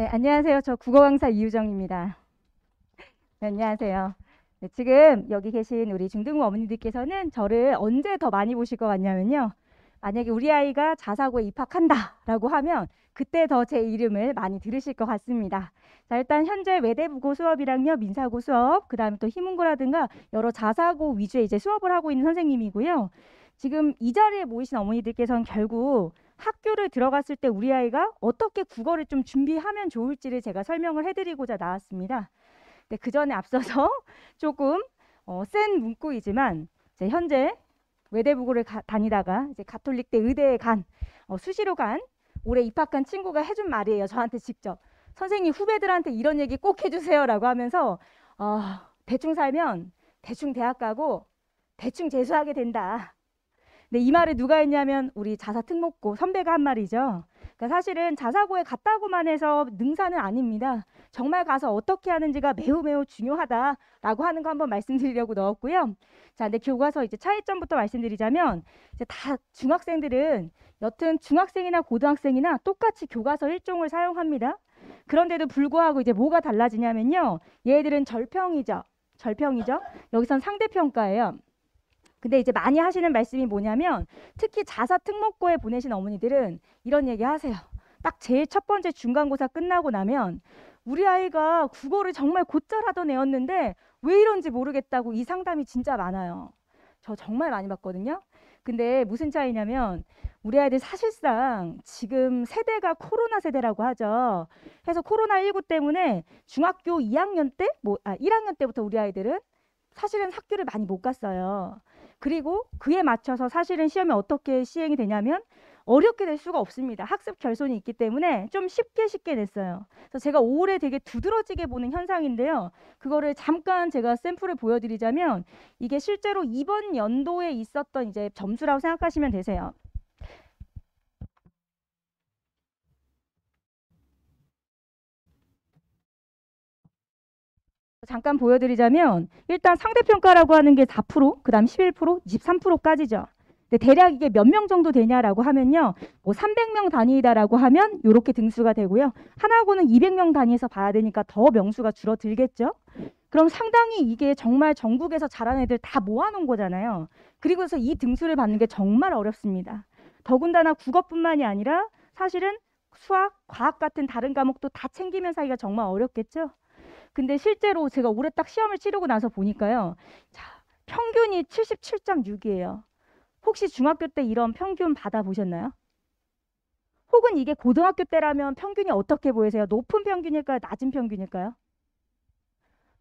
네, 안녕하세요. 저 국어 강사 이유정입니다. 네, 안녕하세요. 네, 지금 여기 계신 우리 중등부 어머니들께서는 저를 언제 더 많이 보실 것 같냐면요. 만약에 우리 아이가 자사고에 입학한다라고 하면 그때 더 제 이름을 많이 들으실 것 같습니다. 자, 일단 현재 외대부고 수업이랑요, 민사고 수업, 그다음에 또 희문고라든가 여러 자사고 위주의 이제 수업을 하고 있는 선생님이고요. 지금 이 자리에 모이신 어머니들께서는 결국 학교를 들어갔을 때 우리 아이가 어떻게 국어를 좀 준비하면 좋을지를 제가 설명을 해드리고자 나왔습니다. 네, 그 전에 앞서서 조금 센 문구이지만 현재 외대부고를 다니다가 이제 가톨릭대 의대에 간 수시로 간 올해 입학한 친구가 해준 말이에요. 저한테 직접 선생님 후배들한테 이런 얘기 꼭 해주세요라고 하면서 대충 살면 대충 대학 가고 대충 재수하게 된다. 근데 이 말을 누가 했냐면 우리 자사 특목고 선배가 한 말이죠. 그러니까 사실은 자사고에 갔다고만 해서 능사는 아닙니다. 정말 가서 어떻게 하는지가 매우 매우 중요하다라고 하는 거 한번 말씀드리려고 넣었고요. 자, 근데 교과서 이제 차이점부터 말씀드리자면 이제 다 중학생들은 여튼 중학생이나 고등학생이나 똑같이 교과서 1종을 사용합니다. 그런데도 불구하고 이제 뭐가 달라지냐면요. 얘들은 절평이죠. 여기선 상대평가예요. 근데 이제 많이 하시는 말씀이 뭐냐면 특히 자사 특목고에 보내신 어머니들은 이런 얘기 하세요. 딱 제일 첫 번째 중간고사 끝나고 나면 우리 아이가 국어를 정말 곧잘 하던 애였는데 왜 이런지 모르겠다고 이 상담이 진짜 많아요. 저 정말 많이 받거든요. 근데 무슨 차이냐면 우리 아이들 사실상 지금 세대가 코로나 세대라고 하죠. 그래서 코로나19 때문에 중학교 2학년 때, 1학년 때부터 우리 아이들은 사실은 학교를 많이 못 갔어요. 그리고 그에 맞춰서 사실은 시험이 어떻게 시행이 되냐면 어렵게 될 수가 없습니다. 학습 결손이 있기 때문에 좀 쉽게 냈어요. 그래서 제가 올해 되게 두드러지게 보는 현상인데요. 그거를 잠깐 제가 샘플을 보여드리자면 이게 실제로 이번 연도에 있었던 이제 점수라고 생각하시면 되세요. 잠깐 보여드리자면 일단 상대평가라고 하는 게 4%, 그 다음 11%, 23%까지죠. 근데 대략 이게 몇 명 정도 되냐라고 하면요. 뭐 300명 단위다라고 하면 이렇게 등수가 되고요. 하나고는 200명 단위에서 봐야 되니까 더 명수가 줄어들겠죠. 그럼 상당히 이게 정말 전국에서 잘하는 애들 다 모아놓은 거잖아요. 그리고서 이 등수를 받는 게 정말 어렵습니다. 더군다나 국어뿐만이 아니라 사실은 수학, 과학 같은 다른 과목도 다 챙기면서 하기가 정말 어렵겠죠. 근데 실제로 제가 올해 딱 시험을 치르고 나서 보니까요. 자, 평균이 77.6이에요. 혹시 중학교 때 이런 평균 받아보셨나요? 혹은 이게 고등학교 때라면 평균이 어떻게 보이세요? 높은 평균일까요? 낮은 평균일까요?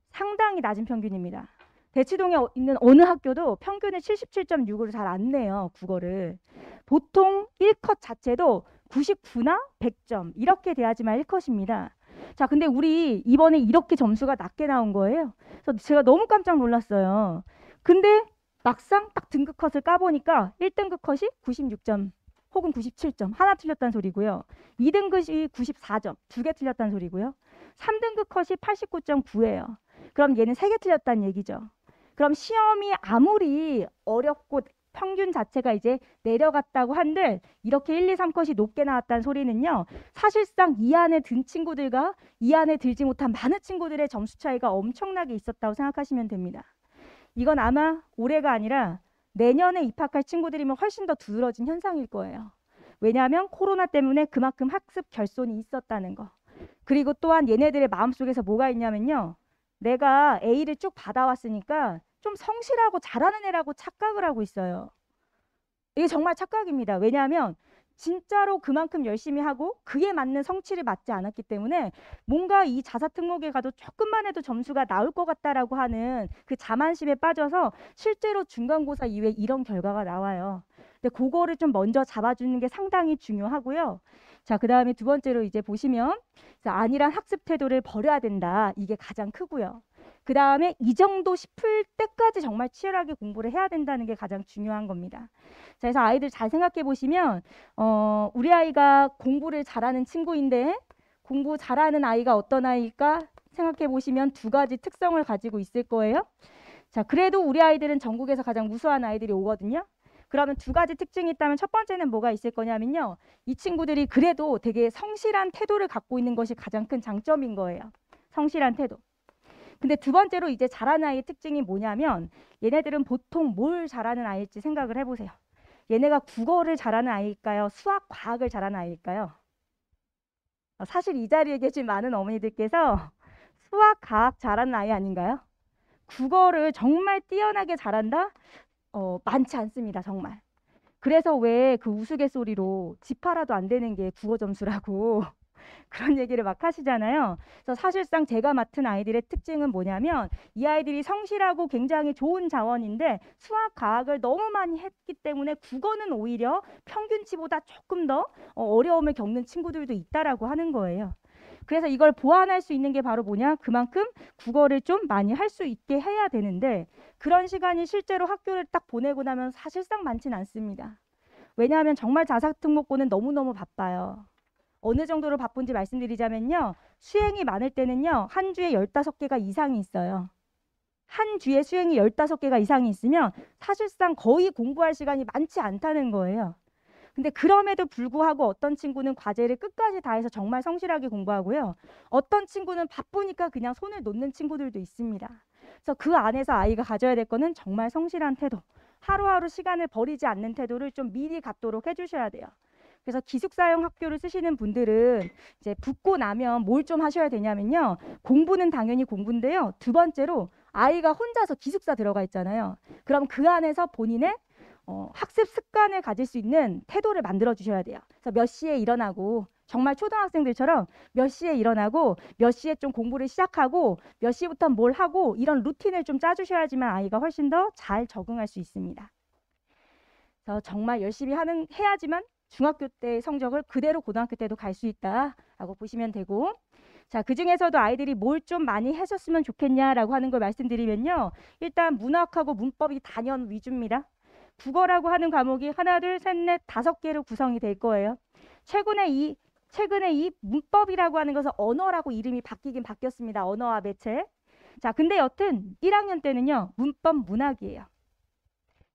상당히 낮은 평균입니다. 대치동에 있는 어느 학교도 평균을 77.6으로 잘 안 내요. 국어를. 보통 1컷 자체도 99나 100점 이렇게 돼야지만 1컷입니다. 자, 근데 우리 이번에 이렇게 점수가 낮게 나온 거예요. 그래서 제가 너무 깜짝 놀랐어요. 근데 막상 딱 등급 컷을 까보니까 1등급 컷이 96점 혹은 97점 하나 틀렸다는 소리고요. 2등급이 94점 두 개 틀렸다는 소리고요. 3등급 컷이 89.9예요. 그럼 얘는 3개 틀렸다는 얘기죠. 그럼 시험이 아무리 어렵고 평균 자체가 이제 내려갔다고 한들 이렇게 1, 2, 3컷이 높게 나왔다는 소리는요. 사실상 이 안에 든 친구들과 이 안에 들지 못한 많은 친구들의 점수 차이가 엄청나게 있었다고 생각하시면 됩니다. 이건 아마 올해가 아니라 내년에 입학할 친구들이면 훨씬 더 두드러진 현상일 거예요. 왜냐하면 코로나 때문에 그만큼 학습 결손이 있었다는 거. 그리고 또한 얘네들의 마음속에서 뭐가 있냐면요. 내가 A를 쭉 받아왔으니까 좀 성실하고 잘하는 애라고 착각을 하고 있어요. 이게 정말 착각입니다. 왜냐하면 진짜로 그만큼 열심히 하고 그에 맞는 성취를 맞지 않았기 때문에 뭔가 이 자사 특목에 가도 조금만 해도 점수가 나올 것 같다라고 하는 그 자만심에 빠져서 실제로 중간고사 이후에 이런 결과가 나와요. 근데 그거를 좀 먼저 잡아주는 게 상당히 중요하고요. 자, 그 다음에 두 번째로 이제 보시면 안일한 학습 태도를 버려야 된다. 이게 가장 크고요. 그 다음에 이 정도 싶을 때까지 정말 치열하게 공부를 해야 된다는 게 가장 중요한 겁니다. 자, 그래서 아이들 잘 생각해 보시면 우리 아이가 공부를 잘하는 친구인데 공부 잘하는 아이가 어떤 아이일까 생각해 보시면 두 가지 특성을 가지고 있을 거예요. 자, 그래도 우리 아이들은 전국에서 가장 우수한 아이들이 오거든요. 그러면 두 가지 특징이 있다면 첫 번째는 뭐가 있을 거냐면요. 이 친구들이 그래도 되게 성실한 태도를 갖고 있는 것이 가장 큰 장점인 거예요. 성실한 태도. 근데 두 번째로 이제 잘하는 아이의 특징이 뭐냐면 얘네들은 보통 뭘 잘하는 아이일지 생각을 해보세요. 얘네가 국어를 잘하는 아이일까요? 수학, 과학을 잘하는 아이일까요? 사실 이 자리에 계신 많은 어머니들께서 수학, 과학 잘하는 아이 아닌가요? 국어를 정말 뛰어나게 잘한다? 많지 않습니다, 정말. 그래서 왜 그 우스갯소리로 집 하나도 안 되는 게 국어 점수라고 그런 얘기를 막 하시잖아요. 그래서 사실상 제가 맡은 아이들의 특징은 뭐냐면 이 아이들이 성실하고 굉장히 좋은 자원인데 수학, 과학을 너무 많이 했기 때문에 국어는 오히려 평균치보다 조금 더 어려움을 겪는 친구들도 있다라고 하는 거예요. 그래서 이걸 보완할 수 있는 게 바로 뭐냐? 그만큼 국어를 좀 많이 할 수 있게 해야 되는데 그런 시간이 실제로 학교를 딱 보내고 나면 사실상 많진 않습니다. 왜냐하면 정말 자사특목고는 너무너무 바빠요. 어느 정도로 바쁜지 말씀드리자면요. 수행이 많을 때는요. 한 주에 15개가 이상이 있어요. 한 주에 수행이 15개가 이상이 있으면 사실상 거의 공부할 시간이 많지 않다는 거예요. 근데 그럼에도 불구하고 어떤 친구는 과제를 끝까지 다 해서 정말 성실하게 공부하고요. 어떤 친구는 바쁘니까 그냥 손을 놓는 친구들도 있습니다. 그래서 그 안에서 아이가 가져야 될 거는 정말 성실한 태도. 하루하루 시간을 버리지 않는 태도를 좀 미리 갖도록 해주셔야 돼요. 그래서 기숙사형 학교를 쓰시는 분들은 이제 붙고 나면 뭘 좀 하셔야 되냐면요. 공부는 당연히 공부인데요. 두 번째로 아이가 혼자서 기숙사 들어가 있잖아요. 그럼 그 안에서 본인의 학습 습관을 가질 수 있는 태도를 만들어 주셔야 돼요. 그래서 몇 시에 일어나고 정말 초등학생들처럼 몇 시에 일어나고 몇 시에 좀 공부를 시작하고 몇 시부터 뭘 하고 이런 루틴을 좀 짜주셔야지만 아이가 훨씬 더 잘 적응할 수 있습니다. 그래서 정말 열심히 해야지만 중학교 때 성적을 그대로 고등학교 때도 갈 수 있다라고 보시면 되고 자, 그중에서도 아이들이 뭘 좀 많이 하셨으면 좋겠냐라고 하는 걸 말씀드리면요. 일단 문학하고 문법이 단연 위주입니다. 국어라고 하는 과목이 하나, 둘, 셋, 넷, 5개로 구성이 될 거예요. 최근에 이 문법이라고 하는 것은 언어라고 이름이 바뀌긴 바뀌었습니다. 언어와 매체. 자, 근데 여튼 1학년 때는요. 문법 문학이에요.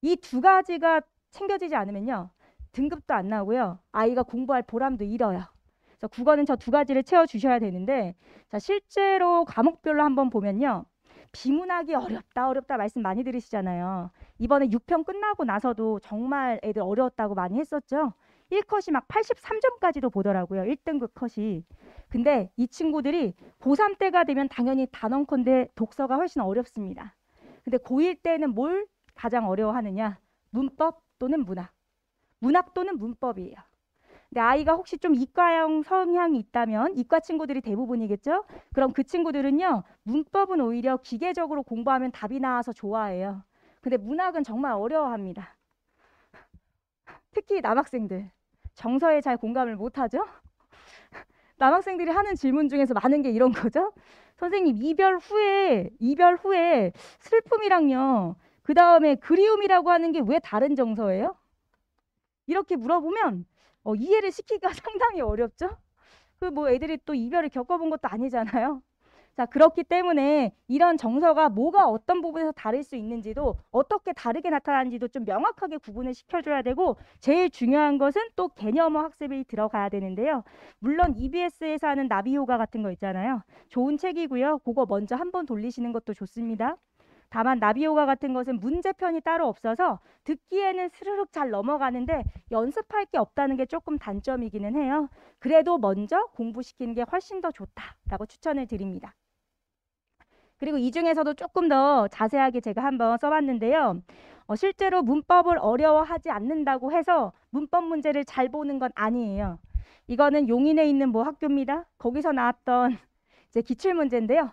이 두 가지가 챙겨지지 않으면요. 등급도 안 나오고요. 아이가 공부할 보람도 잃어요. 그래서 국어는 저 두 가지를 채워주셔야 되는데 자, 실제로 과목별로 한번 보면요. 비문학이 어렵다 말씀 많이 들으시잖아요. 이번에 6편 끝나고 나서도 정말 애들 어려웠다고 많이 했었죠. 1컷이 막 83점까지도 보더라고요. 1등급 컷이. 근데 이 친구들이 고3 때가 되면 당연히 단원컨대 독서가 훨씬 어렵습니다. 근데 고1 때는 뭘 가장 어려워하느냐? 문법 또는 문학. 문학 또는 문법이에요. 근데 아이가 혹시 좀 이과형 성향이 있다면 이과 친구들이 대부분이겠죠? 그럼 그 친구들은요. 문법은 오히려 기계적으로 공부하면 답이 나와서 좋아해요. 근데 문학은 정말 어려워합니다. 특히 남학생들. 정서에 잘 공감을 못하죠? 남학생들이 하는 질문 중에서 많은 게 이런 거죠. 선생님 이별 후에 슬픔이랑요. 그 다음에 그리움이라고 하는 게 왜 다른 정서예요? 이렇게 물어보면 이해를 시키기가 상당히 어렵죠. 그 뭐 애들이 또 이별을 겪어본 것도 아니잖아요. 자, 그렇기 때문에 이런 정서가 뭐가 어떤 부분에서 다를 수 있는지도 어떻게 다르게 나타나는지도 좀 명확하게 구분을 시켜줘야 되고 제일 중요한 것은 또 개념어 학습이 들어가야 되는데요. 물론 EBS에서 하는 나비효과 같은 거 있잖아요. 좋은 책이고요. 그거 먼저 한번 돌리시는 것도 좋습니다. 다만 나비효과 같은 것은 문제편이 따로 없어서 듣기에는 스르륵 잘 넘어가는데 연습할 게 없다는 게 조금 단점이기는 해요. 그래도 먼저 공부시키는 게 훨씬 더 좋다라고 추천을 드립니다. 그리고 이 중에서도 조금 더 자세하게 제가 한번 써봤는데요. 실제로 문법을 어려워하지 않는다고 해서 문법 문제를 잘 보는 건 아니에요. 이거는 용인에 있는 뭐 학교입니다. 거기서 나왔던 이제 기출문제인데요.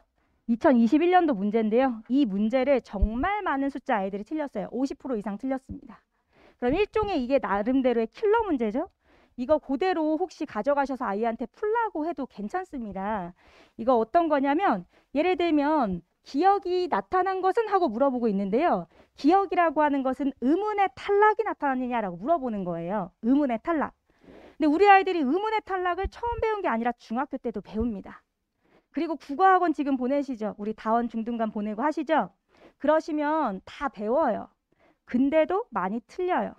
2021년도 문제인데요. 이 문제를 정말 많은 숫자 아이들이 틀렸어요. 50% 이상 틀렸습니다. 그럼 일종의 이게 나름대로의 킬러 문제죠. 이거 그대로 혹시 가져가셔서 아이한테 풀라고 해도 괜찮습니다. 이거 어떤 거냐면 예를 들면 기억이 나타난 것은 하고 물어보고 있는데요. 기억이라고 하는 것은 의문의 탈락이 나타나느냐라고 물어보는 거예요. 의문의 탈락. 근데 우리 아이들이 의문의 탈락을 처음 배운 게 아니라 중학교 때도 배웁니다. 그리고 국어학원 지금 보내시죠. 우리 다원 중등반 보내고 하시죠. 그러시면 다 배워요. 근데도 많이 틀려요.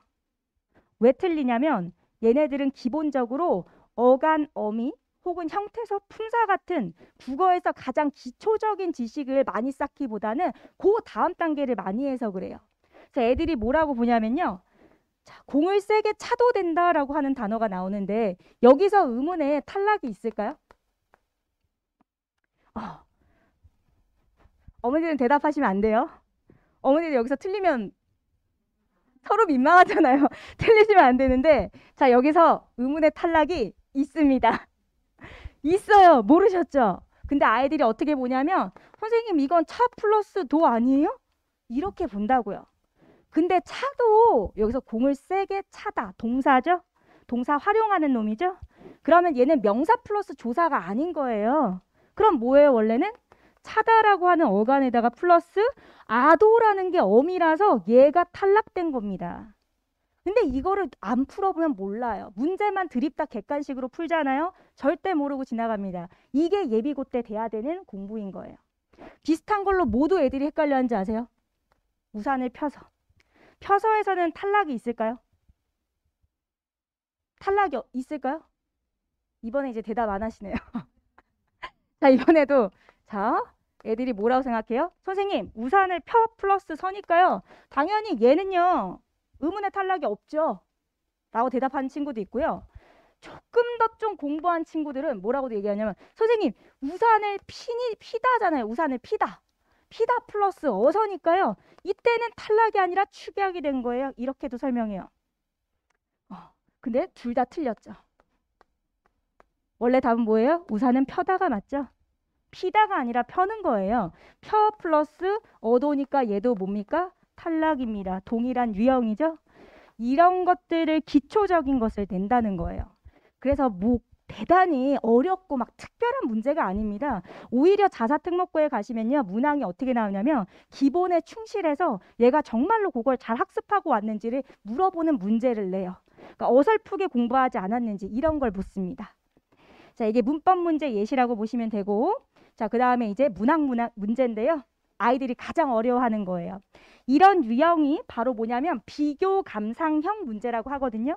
왜 틀리냐면 얘네들은 기본적으로 어간, 어미 혹은 형태서, 품사 같은 국어에서 가장 기초적인 지식을 많이 쌓기보다는 그 다음 단계를 많이 해서 그래요. 그래서 애들이 뭐라고 보냐면요. 자, 공을 세게 차도 된다라고 하는 단어가 나오는데 여기서 의문에 탈락이 있을까요? 어머니들은 대답하시면 안 돼요. 어머니들 여기서 틀리면 서로 민망하잖아요. 틀리시면 안 되는데 자, 여기서 의문의 탈락이 있습니다. 있어요. 모르셨죠? 근데 아이들이 어떻게 보냐면 선생님 이건 차 플러스 도 아니에요? 이렇게 본다고요. 근데 차도 여기서 공을 세게 차다. 동사죠? 동사 활용하는 놈이죠? 그러면 얘는 명사 플러스 조사가 아닌 거예요. 그럼 뭐예요 원래는? 차다라고 하는 어간에다가 플러스 아도라는 게 어미라서 얘가 탈락된 겁니다. 근데 이거를 안 풀어보면 몰라요. 문제만 드립다 객관식으로 풀잖아요. 절대 모르고 지나갑니다. 이게 예비고 때 돼야 되는 공부인 거예요. 비슷한 걸로 모두 애들이 헷갈려 하는지 아세요? 우산을 펴서. 펴서에서는 탈락이 있을까요? 탈락이 있을까요? 이번에 이제 대답 안 하시네요. 자, 이번에도 자, 애들이 뭐라고 생각해요? 선생님, 우산을 펴 플러스 서니까요. 당연히 얘는요. 의문의 탈락이 없죠. 라고 대답하는 친구도 있고요. 조금 더 좀 공부한 친구들은 뭐라고 얘기하냐면 선생님, 우산을 피다잖아요. 우산을 피다. 피다 플러스 어서니까요. 이때는 탈락이 아니라 축약이 된 거예요. 이렇게도 설명해요. 근데 둘 다 틀렸죠. 원래 답은 뭐예요? 우산은 펴다가 맞죠? 피다가 아니라 펴는 거예요. 펴 플러스 어도니까 얘도 뭡니까? 탈락입니다. 동일한 유형이죠. 이런 것들을 기초적인 것을 낸다는 거예요. 그래서 뭐 대단히 어렵고 막 특별한 문제가 아닙니다. 오히려 자사특목고에 가시면요. 문항이 어떻게 나오냐면 기본에 충실해서 얘가 정말로 그걸 잘 학습하고 왔는지를 물어보는 문제를 내요. 그러니까 어설프게 공부하지 않았는지 이런 걸 묻습니다. 자, 이게 문법 문제 예시라고 보시면 되고 자, 그 다음에 이제 문학 문제인데요. 아이들이 가장 어려워하는 거예요. 이런 유형이 바로 뭐냐면 비교 감상형 문제라고 하거든요.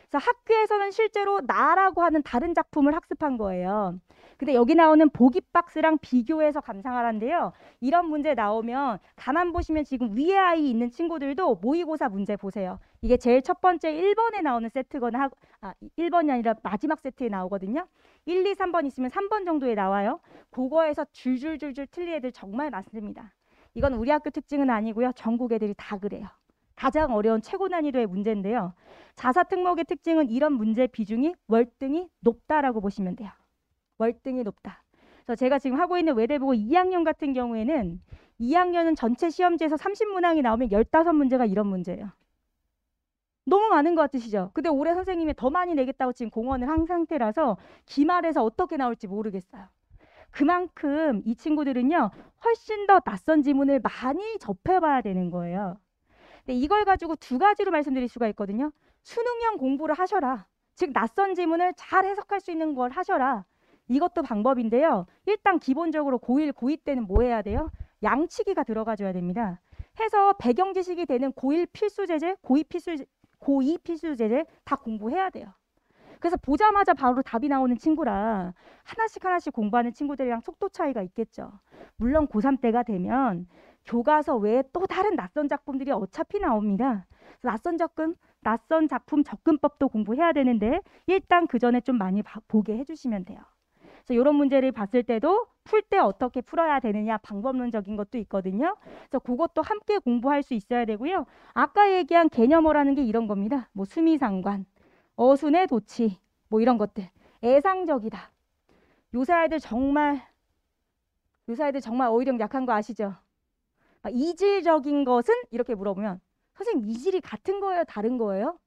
그래서 학교에서는 실제로 나라고 하는 다른 작품을 학습한 거예요. 근데 여기 나오는 보기 박스랑 비교해서 감상하라는데요. 이런 문제 나오면 가만 보시면 지금 위에 아이 있는 친구들도 모의고사 문제 보세요. 이게 제일 첫 번째 1번에 나오는 세트거나 1번이 아니라 마지막 세트에 나오거든요. 1, 2, 3번 있으면 3번 정도에 나와요. 그거에서 줄줄줄줄 틀린 애들 정말 많습니다. 이건 우리 학교 특징은 아니고요. 전국 애들이 다 그래요. 가장 어려운 최고 난이도의 문제인데요. 자사특목의 특징은 이런 문제 비중이 월등히 높다라고 보시면 돼요. 월등히 높다. 그래서 제가 지금 하고 있는 외대보고 2학년 같은 경우에는 2학년은 전체 시험지에서 30문항이 나오면 15문제가 이런 문제예요. 너무 많은 것 같으시죠? 근데 올해 선생님이 더 많이 내겠다고 지금 공언을 한 상태라서 기말에서 어떻게 나올지 모르겠어요. 그만큼 이 친구들은요. 훨씬 더 낯선 지문을 많이 접해봐야 되는 거예요. 근데 이걸 가지고 두 가지로 말씀드릴 수가 있거든요. 수능형 공부를 하셔라. 즉 낯선 지문을 잘 해석할 수 있는 걸 하셔라. 이것도 방법인데요. 일단 기본적으로 고1, 고2 때는 뭐 해야 돼요? 양치기가 들어가줘야 됩니다. 해서 배경 지식이 되는 고1 필수 제재, 고2 필수 제재 다 공부해야 돼요. 그래서 보자마자 바로 답이 나오는 친구랑 하나씩 하나씩 공부하는 친구들이랑 속도 차이가 있겠죠. 물론 고3 때가 되면 교과서 외에 또 다른 낯선 작품들이 어차피 나옵니다. 낯선 작품 접근법도 공부해야 되는데 일단 그 전에 좀 많이 보게 해주시면 돼요. 그래서 이런 문제를 봤을 때도 풀 때 어떻게 풀어야 되느냐 방법론적인 것도 있거든요. 그래서 그것도 함께 공부할 수 있어야 되고요. 아까 얘기한 개념어라는 게 이런 겁니다. 뭐 수미상관, 어순의 도치, 뭐 이런 것들. 애상적이다. 요새 아이들 정말 어휘력 약한 거 아시죠? 이질적인 것은 이렇게 물어보면 선생님 이질이 같은 거예요? 다른 거예요?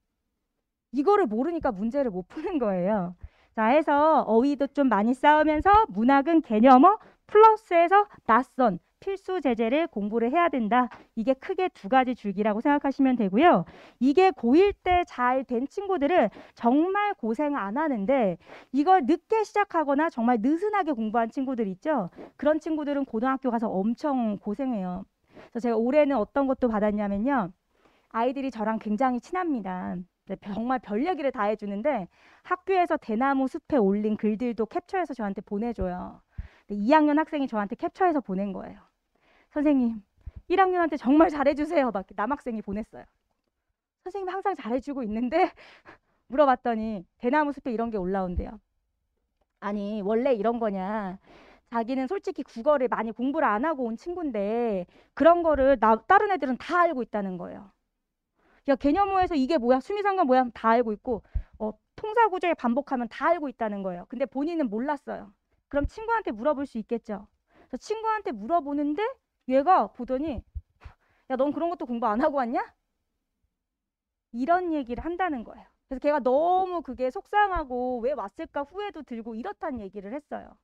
이거를 모르니까 문제를 못 푸는 거예요. 자, 해서 어휘도 좀 많이 쌓으면서 문학은 개념어 플러스해서 낯선 필수 제재를 공부를 해야 된다. 이게 크게 두 가지 줄기라고 생각하시면 되고요. 이게 고1 때 잘 된 친구들은 정말 고생 안 하는데 이걸 늦게 시작하거나 정말 느슨하게 공부한 친구들 있죠. 그런 친구들은 고등학교 가서 엄청 고생해요. 그래서 제가 올해는 어떤 것도 받았냐면요. 아이들이 저랑 굉장히 친합니다. 정말 별 얘기를 다 해주는데 학교에서 대나무 숲에 올린 글들도 캡처해서 저한테 보내줘요. 근데 2학년 학생이 저한테 캡처해서 보낸 거예요. 선생님, 1학년한테 정말 잘해주세요. 막 남학생이 보냈어요. 선생님 항상 잘해주고 있는데 물어봤더니 대나무 숲에 이런 게 올라온대요. 아니 원래 이런 거냐. 자기는 솔직히 국어를 많이 공부를 안 하고 온 친구인데 그런 거를 다른 애들은 다 알고 있다는 거예요. 야 개념호에서 이게 뭐야? 수미상관 뭐야? 다 알고 있고 통사구조에 반복하면 다 알고 있다는 거예요. 근데 본인은 몰랐어요. 그럼 친구한테 물어볼 수 있겠죠. 그래서 친구한테 물어보는데 얘가 보더니 야 넌 그런 것도 공부 안 하고 왔냐? 이런 얘기를 한다는 거예요. 그래서 걔가 너무 그게 속상하고 왜 왔을까 후회도 들고 이렇다는 얘기를 했어요.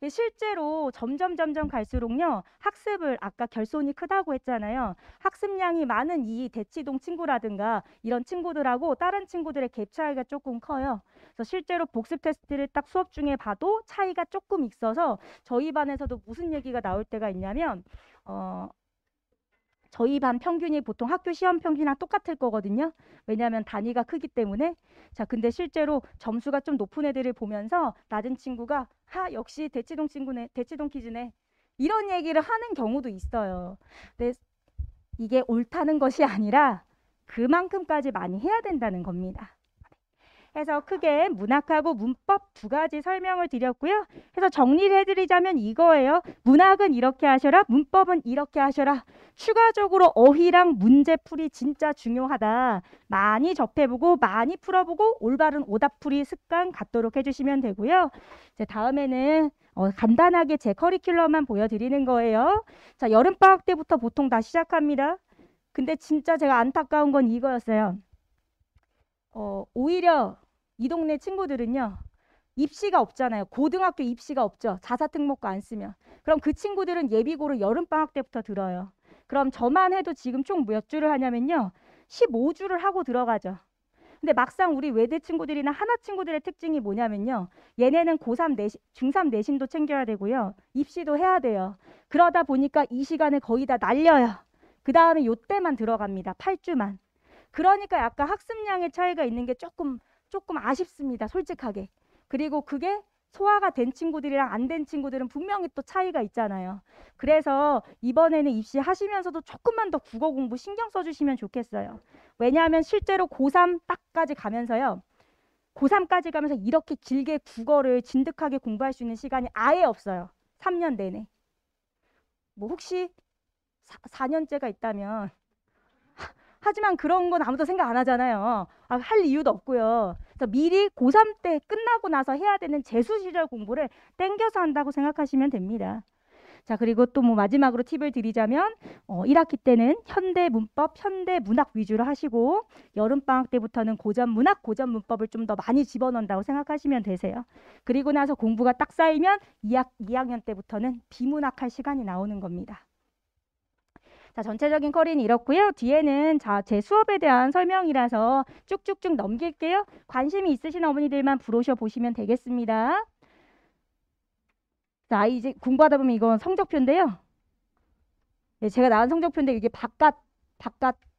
실제로 점점 갈수록요 학습을 아까 결손이 크다고 했잖아요. 학습량이 많은 이 대치동 친구라든가 이런 친구들하고 다른 친구들의 갭 차이가 조금 커요. 그래서 실제로 복습 테스트를 딱 수업 중에 봐도 차이가 조금 있어서 저희 반에서도 무슨 얘기가 나올 때가 있냐면 저희 반 평균이 보통 학교 시험 평균이랑 똑같을 거거든요. 왜냐하면 단위가 크기 때문에. 자, 근데 실제로 점수가 좀 높은 애들을 보면서 낮은 친구가 역시 대치동 친구네, 대치동 퀴즈네. 이런 얘기를 하는 경우도 있어요. 근데 이게 옳다는 것이 아니라 그만큼까지 많이 해야 된다는 겁니다. 해서 크게 문학하고 문법 두 가지 설명을 드렸고요. 해서 정리를 해드리자면 이거예요. 문학은 이렇게 하셔라. 문법은 이렇게 하셔라. 추가적으로 어휘랑 문제풀이 진짜 중요하다. 많이 접해보고 많이 풀어보고 올바른 오답풀이 습관 갖도록 해주시면 되고요. 이제 다음에는 간단하게 제 커리큘럼만 보여드리는 거예요. 자, 여름방학 때부터 보통 다 시작합니다. 근데 진짜 제가 안타까운 건 이거였어요. 오히려 이 동네 친구들은요. 입시가 없잖아요. 고등학교 입시가 없죠. 자사특목고 안 쓰면. 그럼 그 친구들은 예비고를 여름방학 때부터 들어요. 그럼 저만 해도 지금 총 몇 주를 하냐면요. 15주를 하고 들어가죠. 근데 막상 우리 외대 친구들이나 하나 친구들의 특징이 뭐냐면요. 얘네는 고3 내신, 중3 내신도 챙겨야 되고요. 입시도 해야 돼요. 그러다 보니까 이 시간을 거의 다 날려요. 그 다음에 요때만 들어갑니다. 8주만. 그러니까 약간 학습량의 차이가 있는 게 조금 아쉽습니다. 솔직하게. 그리고 그게 소화가 된 친구들이랑 안 된 친구들은 분명히 또 차이가 있잖아요. 그래서 이번에는 입시하시면서도 조금만 더 국어 공부 신경 써주시면 좋겠어요. 왜냐하면 실제로 고3 딱까지 가면서요. 고3까지 가면서 이렇게 길게 국어를 진득하게 공부할 수 있는 시간이 아예 없어요. 3년 내내. 뭐 혹시 4년째가 있다면 하지만 그런 건 아무도 생각 안 하잖아요. 할 이유도 없고요. 그래서 미리 고3 때 끝나고 나서 해야 되는 재수 시절 공부를 땡겨서 한다고 생각하시면 됩니다. 자, 그리고 또 뭐 마지막으로 팁을 드리자면 1학기 때는 현대 문법, 현대 문학 위주로 하시고 여름방학 때부터는 고전 문학, 고전 문법을 좀 더 많이 집어넣는다고 생각하시면 되세요. 그리고 나서 공부가 딱 쌓이면 2학년 때부터는 비문학 할 시간이 나오는 겁니다. 자, 전체적인 커리는 이렇고요. 뒤에는 제 수업에 대한 설명이라서 쭉쭉쭉 넘길게요. 관심이 있으신 어머니들만 브로셔 보시면 되겠습니다. 자, 이제 공부하다 보면 이건 성적표인데요. 네, 제가 나온 성적표인데 이게 바깥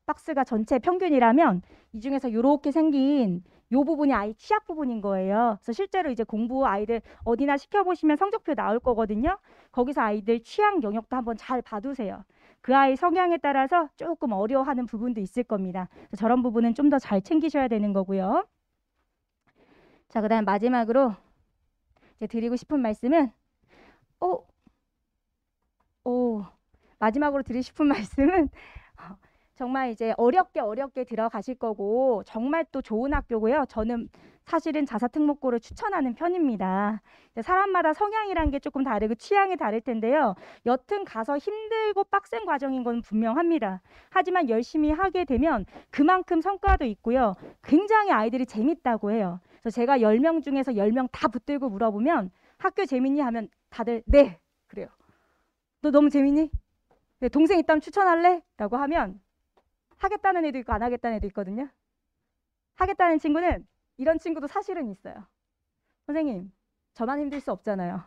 박스가 전체 평균이라면 이 중에서 이렇게 생긴 요 부분이 아이 취약 부분인 거예요. 그래서 실제로 이제 공부 아이들 어디나 시켜보시면 성적표 나올 거거든요. 거기서 아이들 취약 영역도 한번 잘 봐두세요. 그 아이 성향에 따라서 조금 어려워하는 부분도 있을 겁니다. 그래서 저런 부분은 좀 더 잘 챙기셔야 되는 거고요. 자, 그다음 마지막으로 이제 드리고 싶은 말씀은 마지막으로 드리고 싶은 말씀은 정말 이제 어렵게 들어가실 거고 정말 또 좋은 학교고요. 저는 사실은 자사특목고를 추천하는 편입니다. 사람마다 성향이란 게 조금 다르고 취향이 다를 텐데요. 여튼 가서 힘들고 빡센 과정인 건 분명합니다. 하지만 열심히 하게 되면 그만큼 성과도 있고요. 굉장히 아이들이 재밌다고 해요. 그래서 제가 10명 중에서 10명 다 붙들고 물어보면 학교 재밌니? 하면 다들 네! 그래요. 너 너무 재밌니? 네, 동생 있다면 추천할래? 라고 하면 하겠다는 애도 있고 안 하겠다는 애도 있거든요. 하겠다는 친구는 이런 친구도 사실은 있어요. 선생님, 저만 힘들 수 없잖아요.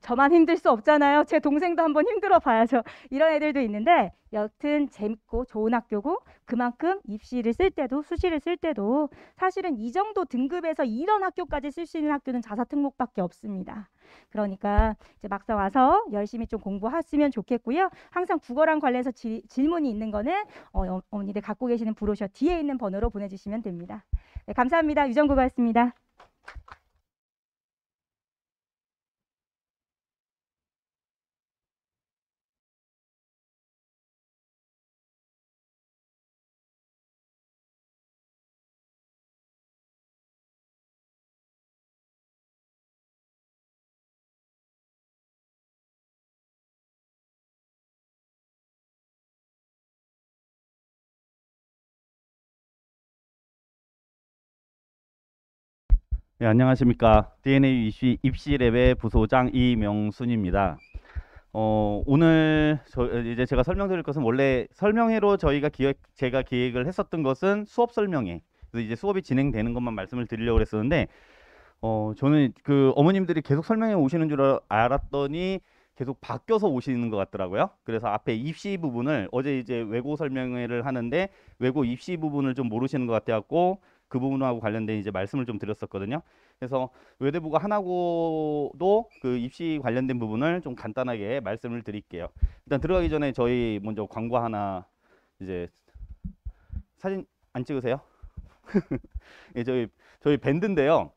저만 힘들 수 없잖아요. 제 동생도 한번 힘들어 봐야죠. 이런 애들도 있는데 여튼 재밌고 좋은 학교고 그만큼 입시를 쓸 때도 수시를 쓸 때도 사실은 이 정도 등급에서 이런 학교까지 쓸 수 있는 학교는 자사특목밖에 없습니다. 그러니까 이제 막상 와서 열심히 좀 공부하시면 좋겠고요. 항상 국어랑 관련해서 질문이 있는 거는 어머니들 갖고 계시는 브로셔 뒤에 있는 번호로 보내주시면 됩니다. 네, 감사합니다. 유정국이었습니다. 네, 안녕하십니까. DNA 입시랩의 부소장 이명순입니다. 오늘 이제 제가 설명드릴 것은 원래 설명회로 제가 기획을 했었던 것은 수업 설명회. 그래서 이제 수업이 진행되는 것만 말씀을 드리려고 했었는데, 저는 그 어머님들이 계속 설명회 오시는 줄 알았더니 계속 바뀌어서 오시는 것 같더라고요. 그래서 앞에 입시 부분을 어제 이제 외고 설명회를 하는데 외고 입시 부분을 좀 모르시는 것 같아갖고 그 부분하고 관련된 이제 말씀을 좀 드렸었거든요. 그래서 외대부가 하나고도 그 입시 관련된 부분을 좀 간단하게 말씀을 드릴게요. 일단 들어가기 전에 저희 먼저 광고 하나 이제 사진 안 찍으세요? 예, 저희 밴드인데요.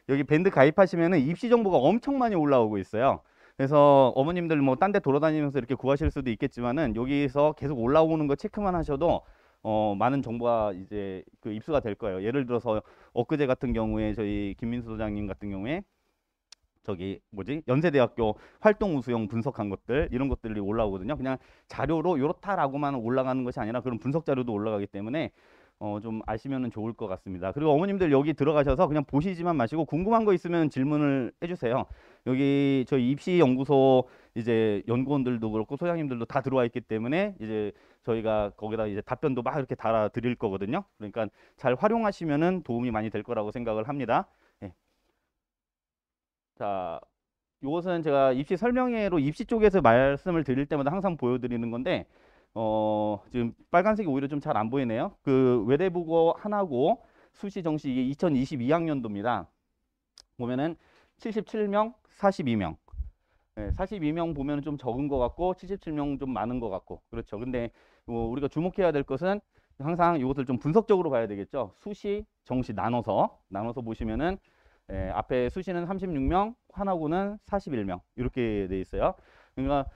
여기 밴드 가입하시면은 입시 정보가 엄청 많이 올라오고 있어요. 그래서 어머님들 뭐 딴 데 돌아다니면서 이렇게 구하실 수도 있겠지만은 여기서 계속 올라오는 거 체크만 하셔도 많은 정보가 이제 그 입수가 될 거예요. 예를 들어서 엊그제 같은 경우에 저희 김민수 소장님 같은 경우에 저기 뭐지 연세대학교 활동 우수형 분석한 것들 이런 것들이 올라오거든요. 그냥 자료로 요렇다라고만 올라가는 것이 아니라 그런 분석 자료도 올라가기 때문에 좀 아시면은 좋을 것 같습니다. 그리고 어머님들 여기 들어가셔서 그냥 보시지만 마시고 궁금한 거 있으면 질문을 해주세요. 여기 저희 입시연구소 이제 연구원들도 그렇고 소장님들도 다 들어와 있기 때문에 이제 저희가 거기다 이제 답변도 막 이렇게 달아 드릴 거거든요. 그러니까 잘 활용하시면은 도움이 많이 될 거라고 생각을 합니다. 네. 자, 이것은 제가 입시 설명회로 입시 쪽에서 말씀을 드릴 때마다 항상 보여드리는 건데 지금 빨간색이 오히려 좀 잘 안 보이네요. 그 외대국어 하나고 수시 정시 이게 2022학년도입니다. 보면은 77명, 42명. 네, 42명 보면 좀 적은 것 같고 77명 좀 많은 것 같고 그렇죠. 근데 우리가 주목해야 될 것은 항상 이것을 좀 분석적으로 봐야 되겠죠. 수시, 정시 나눠서 보시면은 앞에 수시는 36명, 화나고는 41명 이렇게 돼 있어요. 그러니까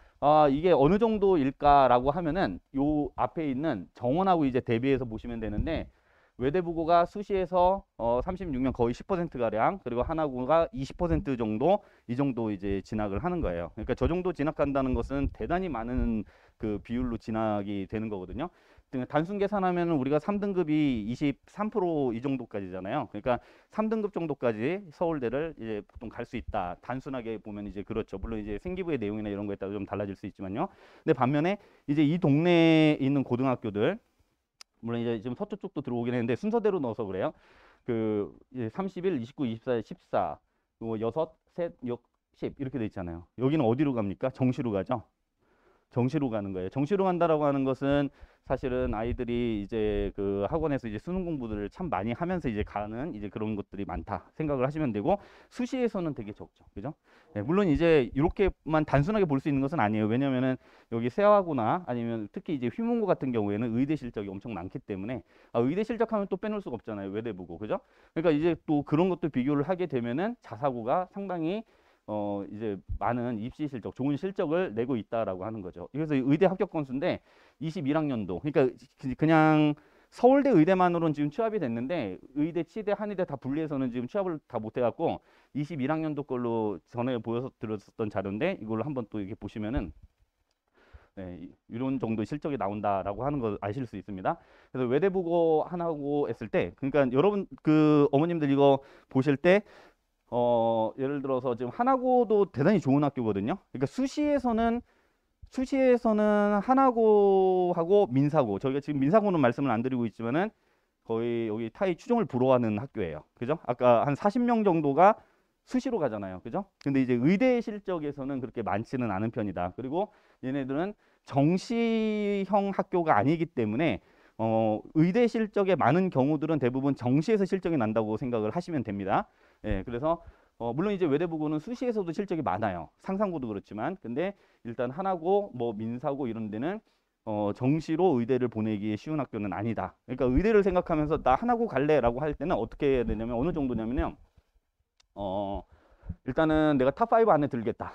이게 어느 정도일까라고 하면은 요 앞에 있는 정원하고 이제 대비해서 보시면 되는데 외대부고가 수시에서 36명 거의 10% 가량 그리고 하나고가 20% 정도 이 정도 이제 진학을 하는 거예요. 그러니까 저 정도 진학한다는 것은 대단히 많은 그 비율로 진학이 되는 거거든요. 단순 계산하면 우리가 3등급이 23%이 정도까지잖아요. 그러니까 3등급 정도까지 서울대를 이제 보통 갈 수 있다. 단순하게 보면 이제 그렇죠. 물론 이제 생기부의 내용이나 이런 거에 따라 좀 달라질 수 있지만요. 근데 반면에 이제 이 동네에 있는 고등학교들 물론 이제 지금 서초 쪽도 들어오긴 했는데 순서대로 넣어서 그래요. 그 이제 31, 29, 24, 14, 그리고 6, 셋, 6, 10 이렇게 돼 있잖아요. 여기는 어디로 갑니까? 정시로 가죠. 정시로 가는 거예요. 정시로 간다라고 하는 것은 사실은 아이들이 이제 그 학원에서 이제 수능 공부들을 참 많이 하면서 이제 가는 이제 그런 것들이 많다 생각을 하시면 되고 수시에서는 되게 적죠. 그죠? 네, 물론 이제 이렇게만 단순하게 볼 수 있는 것은 아니에요. 왜냐면은 여기 세화고나 아니면 특히 이제 휘문고 같은 경우에는 의대 실적이 엄청 많기 때문에 의대 실적하면 또 빼놓을 수가 없잖아요. 외대부고. 그죠? 그러니까 이제 또 그런 것도 비교를 하게 되면은 자사고가 상당히 이제 많은 입시 실적, 좋은 실적을 내고 있다라고 하는 거죠. 그래서 의대 합격 건수인데 21학년도, 그러니까 그냥 서울대 의대만으로는 지금 취업이 됐는데 의대, 치대, 한의대 다 분리해서는 지금 취업을 다 못해갖고 21학년도 걸로 전에 보여드렸었던 자료인데 이걸로 한번 또 이렇게 보시면은 네, 이런 정도 실적이 나온다라고 하는 걸 아실 수 있습니다. 그래서 외대보고 하나고 했을 때, 그러니까 여러분 그 어머님들 이거 보실 때 예를 들어서 지금 하나고도 대단히 좋은 학교거든요. 그러니까 수시에서는 하나고하고 민사고 저희가 지금 민사고는 말씀을 안 드리고 있지만은 거의 여기 타이 추종을 불허하는 학교예요. 그죠? 아까 한 40명 정도가 수시로 가잖아요. 그죠? 근데 이제 의대 실적에서는 그렇게 많지는 않은 편이다. 그리고 얘네들은 정시형 학교가 아니기 때문에 의대 실적에 많은 경우들은 대부분 정시에서 실적이 난다고 생각을 하시면 됩니다. 예, 그래서 물론 이제 외대부고는 수시에서도 실적이 많아요. 상상고도 그렇지만, 근데 일단 하나고 뭐 민사고 이런 데는 정시로 의대를 보내기에 쉬운 학교는 아니다. 그러니까 의대를 생각하면서 나 하나고 갈래라고 할 때는 어떻게 해야 되냐면 어느 정도냐면요. 어, 일단은 내가 탑5 안에 들겠다.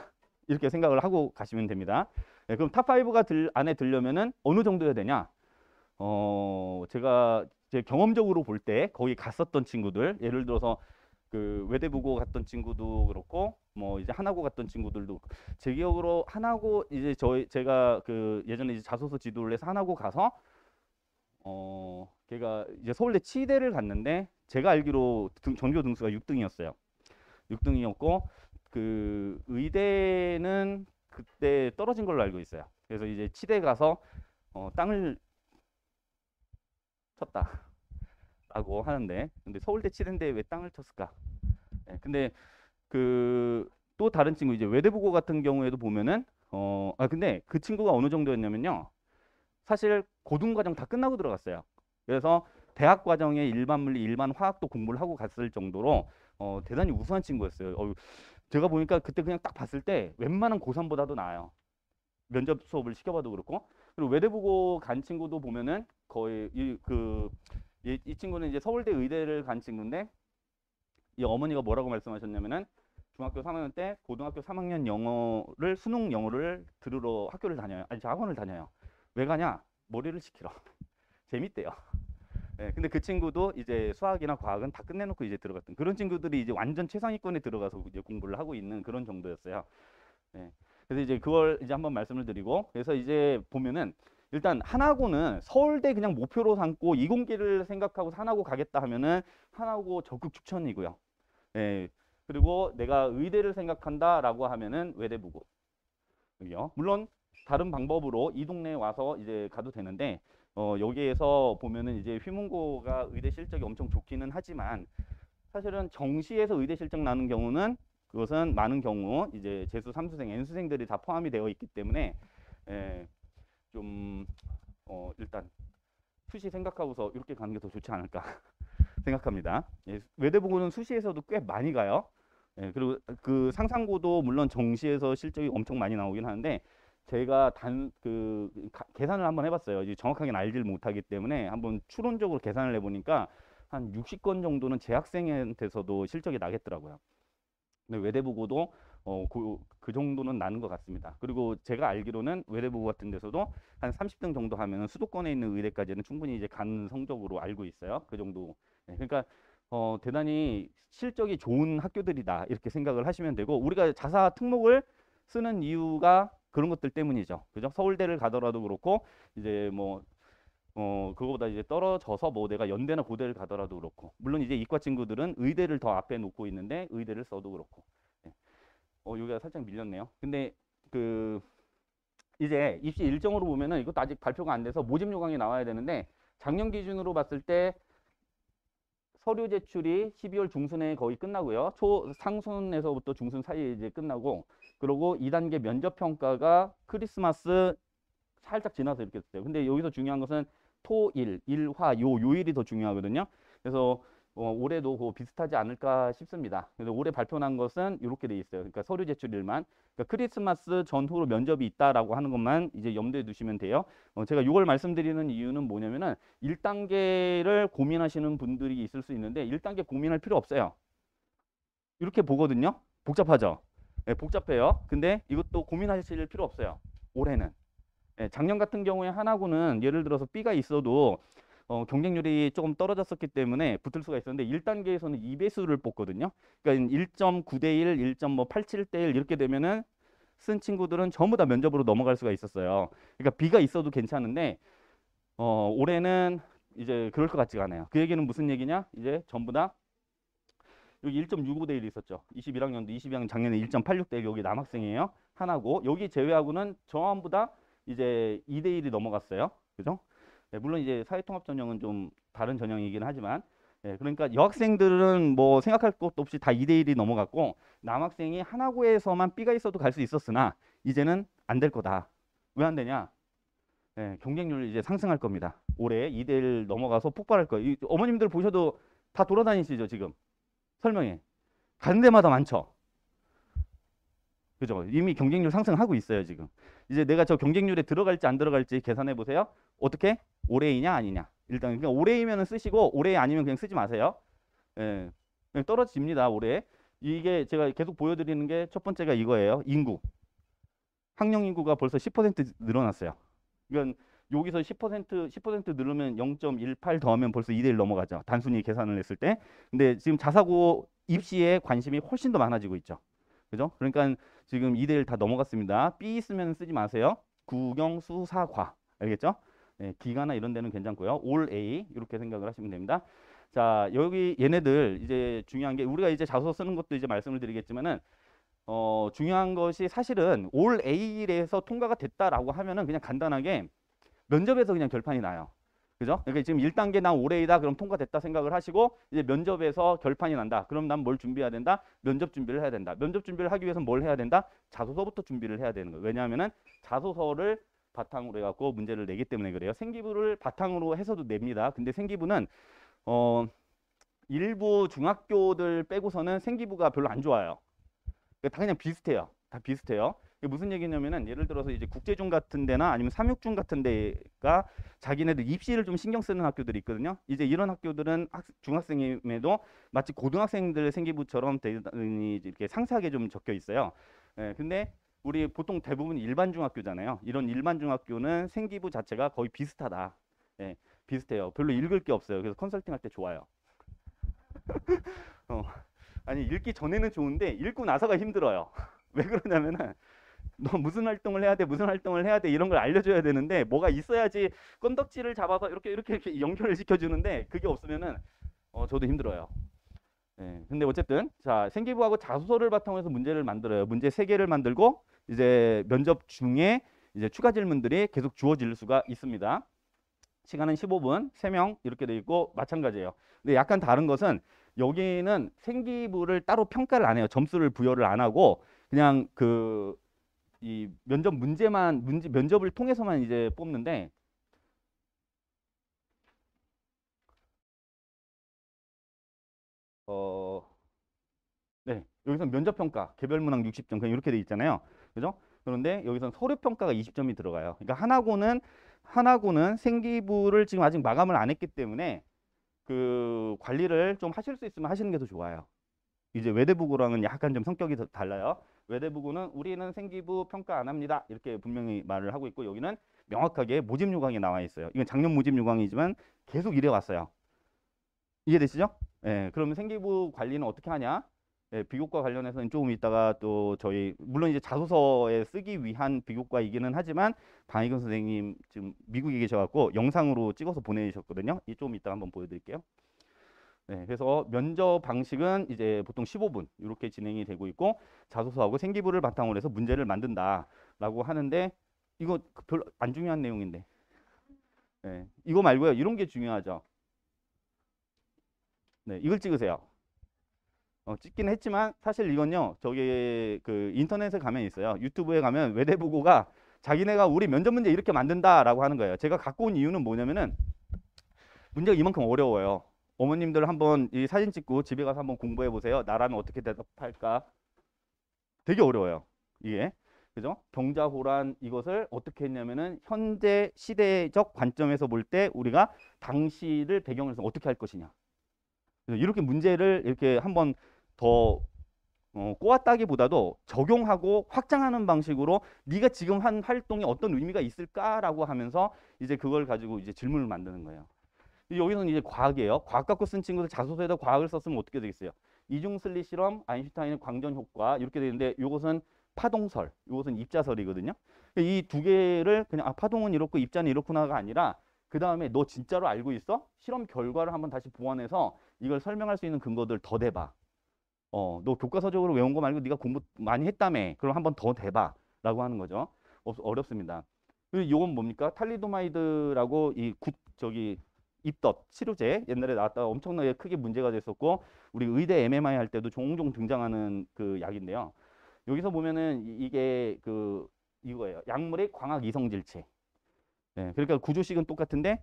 이렇게 생각을 하고 가시면 됩니다. 네, 그럼 탑5가 안에 들려면은 어느 정도 해야 되냐? 제가 제 경험적으로 볼 때 거기 갔었던 친구들, 예를 들어서 그 외대부고 갔던 친구도 그렇고, 뭐 이제 하나고 갔던 친구들도 제 기억으로 하나고 이제 제가 그 예전에 이제 자소서 지도를 해서 하나고 가서 걔가 이제 서울대 치대를 갔는데 제가 알기로 전교 등수가 6등이었어요. 6등이었고 그 의대는 그때 떨어진 걸로 알고 있어요. 그래서 이제 치대 가서 땅을 쳤다라고 하는데, 근데 서울대 치대인데 왜 땅을 쳤을까? 네, 근데 그 또 다른 친구 이제 외대부고 같은 경우에도 보면은 근데 그 친구가 어느 정도였냐면요. 사실 고등과정 다 끝나고 들어갔어요. 그래서 대학 과정에 일반 물리, 일반 화학도 공부를 하고 갔을 정도로 대단히 우수한 친구였어요. 제가 보니까 그때 그냥 딱 봤을 때 웬만한 고3보다도 나아요. 면접 수업을 시켜봐도 그렇고. 그리고 외대부고 간 친구도 보면은 거의 이 친구는 이제 서울대 의대를 간 친구인데 이 어머니가 뭐라고 말씀하셨냐면은 중학교 3학년 때 고등학교 3학년 영어를 수능 영어를 들으러 학교를 다녀요. 아니, 저 학원을 다녀요. 왜 가냐? 머리를 식히러. 재밌대요. 네, 근데 그 친구도 이제 수학이나 과학은 다 끝내놓고 이제 들어갔던 그런 친구들이 이제 완전 최상위권에 들어가서 이제 공부를 하고 있는 그런 정도였어요. 네. 그래서 이제 그걸 이제 한번 말씀을 드리고, 그래서 이제 보면은 일단 하나고는 서울대 그냥 목표로 삼고 이공계를 생각하고 하나고 가겠다 하면은 하나고 적극 추천이고요. 예. 그리고 내가 의대를 생각한다라고 하면은 외대부고. 여기요. 물론 다른 방법으로 이 동네에 와서 이제 가도 되는데 여기에서 보면은 이제 휘문고가 의대 실적이 엄청 좋기는 하지만 사실은 정시에서 의대 실적 나는 경우는 그것은 많은 경우 이제 재수 3수생, N수생들이 다 포함이 되어 있기 때문에 좀 일단 수시 생각하고서 이렇게 가는 게 더 좋지 않을까 생각합니다. 예, 외대부고는 수시에서도 꽤 많이 가요. 예, 그리고 그 상상고도 물론 정시에서 실적이 엄청 많이 나오긴 하는데 제가 계산을 한번 해봤어요. 이제 정확하게는 알지를 못하기 때문에 한번 추론적으로 계산을 해보니까 한 60건 정도는 재학생한테서도 실적이 나겠더라고요. 근데 외대부고도 그 정도는 나는 것 같습니다. 그리고 제가 알기로는 외대부고 같은 데서도 한 30등 정도 하면 수도권에 있는 의대까지는 충분히 이제 간 성적으로 알고 있어요. 그 정도. 네, 그러니까 대단히 실적이 좋은 학교들이다 이렇게 생각을 하시면 되고, 우리가 자사 특목을 쓰는 이유가 그런 것들 때문이죠. 그죠? 서울대를 가더라도 그렇고 이제 뭐 그거보다 이제 떨어져서 뭐 내가 연대나 고대를 가더라도 그렇고, 물론 이제 이과 친구들은 의대를 더 앞에 놓고 있는데 의대를 써도 그렇고. 네. 여기가 살짝 밀렸네요. 근데 그 이제 입시 일정으로 보면은 이것도 아직 발표가 안 돼서 모집 요강이 나와야 되는데 작년 기준으로 봤을 때 서류 제출이 12월 중순에 거의 끝나고요. 상순에서부터 중순 사이에 이제 끝나고, 그리고 2단계 면접 평가가 크리스마스 살짝 지나서 이렇게 됐어요. 근데 여기서 중요한 것은 토, 일, 화, 요일이 더 중요하거든요. 그래서 올해도 그거 비슷하지 않을까 싶습니다. 그래서 올해 발표난 것은 이렇게 돼 있어요. 그러니까 서류 제출일만. 그러니까 크리스마스 전후로 면접이 있다라고 하는 것만 이제 염두에 두시면 돼요. 제가 이걸 말씀드리는 이유는 뭐냐면은 1단계를 고민하시는 분들이 있을 수 있는데 1단계 고민할 필요 없어요. 이렇게 보거든요. 복잡하죠? 네, 복잡해요. 근데 이것도 고민하실 필요 없어요. 올해는. 네, 작년 같은 경우에 하나고는 예를 들어서 B가 있어도 경쟁률이 조금 떨어졌었기 때문에 붙을 수가 있었는데 1단계에서는 2배수를 뽑거든요. 그러니까 1.9대 1, 1.87대 1 이렇게 되면은 쓴 친구들은 전부 다 면접으로 넘어갈 수가 있었어요. 그러니까 B가 있어도 괜찮은데 올해는 이제 그럴 것 같지가 않아요. 그 얘기는 무슨 얘기냐? 이제 전부 다 여기 1.65대 1 있었죠. 21학년도 22학년 작년에 1.86대 1 여기 남학생이에요. 하나고 여기 제외하고는 전부 다 이제 2대 1이 넘어갔어요. 그죠? 네, 물론 이제 사회통합 전형은 좀 다른 전형이긴 하지만 예, 그러니까 여학생들은 뭐 생각할 것도 없이 다 2대1이 넘어갔고 남학생이 하나고에서만 B가 있어도 갈 수 있었으나 이제는 안 될 거다. 왜 안 되냐? 예, 경쟁률이 이제 상승할 겁니다. 올해 2대1 넘어가서 폭발할 거예요. 어머님들 보셔도 다 돌아다니시죠, 지금. 설명회. 가는 데마다 많죠. 그죠? 이미 경쟁률 상승하고 있어요, 지금. 이제 내가 저 경쟁률에 들어갈지 안 들어갈지 계산해 보세요. 어떻게? 올해이냐 아니냐. 일단 그냥 올해이면 쓰시고 올해 아니면 그냥 쓰지 마세요. 예. 그냥 떨어집니다, 올해. 이게 제가 계속 보여드리는 게 첫 번째가 이거예요. 인구. 학령 인구가 벌써 10% 늘어났어요. 이건 여기서 10% 늘으면 0.18 더하면 벌써 2대1 넘어가죠. 단순히 계산을 했을 때. 근데 지금 자사고 입시에 관심이 훨씬 더 많아지고 있죠. 그죠? 그러니까 지금 2대1 다 넘어갔습니다. B 있으면 쓰지 마세요. 국영, 수, 사, 과. 알겠죠? 네, 기가나 이런 데는 괜찮고요. 올 A 이렇게 생각을 하시면 됩니다. 자, 여기 얘네들 이제 중요한 게 우리가 이제 자소서 쓰는 것도 이제 말씀을 드리겠지만은 중요한 것이 사실은 올 A에서 통과가 됐다라고 하면은 그냥 간단하게 면접에서 그냥 결판이 나요. 그죠? 그러니까 지금 1단계 난 올 A다 그럼 통과됐다 생각을 하시고 이제 면접에서 결판이 난다. 그럼 난 뭘 준비해야 된다? 면접 준비를 해야 된다. 면접 준비를 하기 위해서 뭘 해야 된다? 자소서부터 준비를 해야 되는 거예요. 왜냐하면은 자소서를 바탕으로 해갖고 문제를 내기 때문에 그래요. 생기부를 바탕으로 해서도 냅니다. 근데 생기부는 일부 중학교들 빼고서는 생기부가 별로 안 좋아요. 다 그냥 비슷해요. 다 비슷해요. 이게 무슨 얘기냐면은 예를 들어서 이제 국제중 같은 데나 아니면 삼육중 같은 데가 자기네들 입시를 좀 신경 쓰는 학교들이 있거든요. 이제 이런 학교들은 중학생임에도 마치 고등학생들 생기부처럼 대단히 이렇게 상세하게 좀 적혀 있어요. 예, 근데 우리 보통 대부분 일반 중학교잖아요. 이런 일반 중학교는 생기부 자체가 거의 비슷하다. 예, 비슷해요. 별로 읽을 게 없어요. 그래서 컨설팅 할 때 좋아요. 어, 아니 읽기 전에는 좋은데 읽고 나서가 힘들어요. 왜 그러냐면은 너 무슨 활동을 해야 돼, 무슨 활동을 해야 돼 이런 걸 알려줘야 되는데 뭐가 있어야지 건덕지를 잡아서 이렇게 연결을 시켜주는데 그게 없으면은 저도 힘들어요. 네, 근데 어쨌든 자 생기부하고 자소서를 바탕으로 해서 문제를 만들어요. 문제 3개를 만들고 이제 면접 중에 이제 추가 질문들이 계속 주어질 수가 있습니다. 시간은 15분, 3명 이렇게 돼 있고 마찬가지예요. 근데 약간 다른 것은 여기는 생기부를 따로 평가를 안 해요. 점수를 부여를 안 하고 그냥 이 면접 면접을 통해서만 이제 뽑는데 어, 네. 여기서 면접 평가, 개별 문항 60점 그냥 이렇게 돼 있잖아요. 그죠? 그런데 여기서는 서류 평가가 20점이 들어가요. 그러니까 하나고는 생기부를 지금 아직 마감을 안 했기 때문에 그 관리를 좀 하실 수 있으면 하시는 게 더 좋아요. 이제 외대부고랑은 약간 좀 성격이 달라요. 외대부고는 우리는 생기부 평가 안 합니다. 이렇게 분명히 말을 하고 있고 여기는 명확하게 모집 요강이 나와 있어요. 이건 작년 모집 요강이지만 계속 이래 왔어요. 이해되시죠? 예, 그러면 생기부 관리는 어떻게 하냐? 예, 비교과 관련해서는 조금 이따가 또 저희 물론 이제 자소서에 쓰기 위한 비교과이기는 하지만 방희근 선생님 지금 미국에 계셔갖고 영상으로 찍어서 보내주셨거든요. 이 좀 이따 한번 보여드릴게요. 네, 그래서 면접 방식은 이제 보통 15분 이렇게 진행이 되고 있고 자소서하고 생기부를 바탕으로 해서 문제를 만든다라고 하는데 이거 별로 안 중요한 내용인데 네, 이거 말고요 이런 게 중요하죠. 네, 이걸 찍으세요. 찍긴 했지만 사실 이건요 저기 그 인터넷에 가면 있어요. 유튜브에 가면 외대부고가 자기네가 우리 면접 문제 이렇게 만든다라고 하는 거예요. 제가 갖고 온 이유는 뭐냐면은 문제가 이만큼 어려워요. 어머님들 한번 이 사진 찍고 집에 가서 한번 공부해 보세요. 나라면 어떻게 대답할까? 되게 어려워요. 이게. 그죠? 병자호란 이것을 어떻게 했냐면은 현재 시대적 관점에서 볼 때 우리가 당시를 배경으로 해서 어떻게 할 것이냐. 그래서 이렇게 문제를 이렇게 한번 더 꼬았다기보다도 적용하고 확장하는 방식으로 네가 지금 한 활동이 어떤 의미가 있을까라고 하면서 이제 그걸 가지고 이제 질문을 만드는 거예요. 여기서는 이제 과학이에요. 과학 갖고 쓴 친구들 자소서에다 과학을 썼으면 어떻게 되겠어요? 이중슬릿 실험, 아인슈타인의 광전 효과 이렇게 되는데 이것은 파동설, 이것은 입자설이거든요. 이 두 개를 그냥 파동은 이렇고 입자는 이렇구나가 아니라 그 다음에 너 진짜로 알고 있어? 실험 결과를 한번 다시 보완해서 이걸 설명할 수 있는 근거들 더 대봐. 너 교과서적으로 외운 거 말고 네가 공부 많이 했다며. 그럼 한번 더 대봐. 라고 하는 거죠. 어렵습니다. 그리고 이건 뭡니까? 탈리도마이드라고 저기 입덧 치료제 옛날에 나왔다가 엄청나게 크게 문제가 됐었고 우리 의대 MMI 할 때도 종종 등장하는 그 약인데요. 여기서 보면은 이게 그 이거예요. 약물의 광학 이성질체. 네, 그러니까 구조식은 똑같은데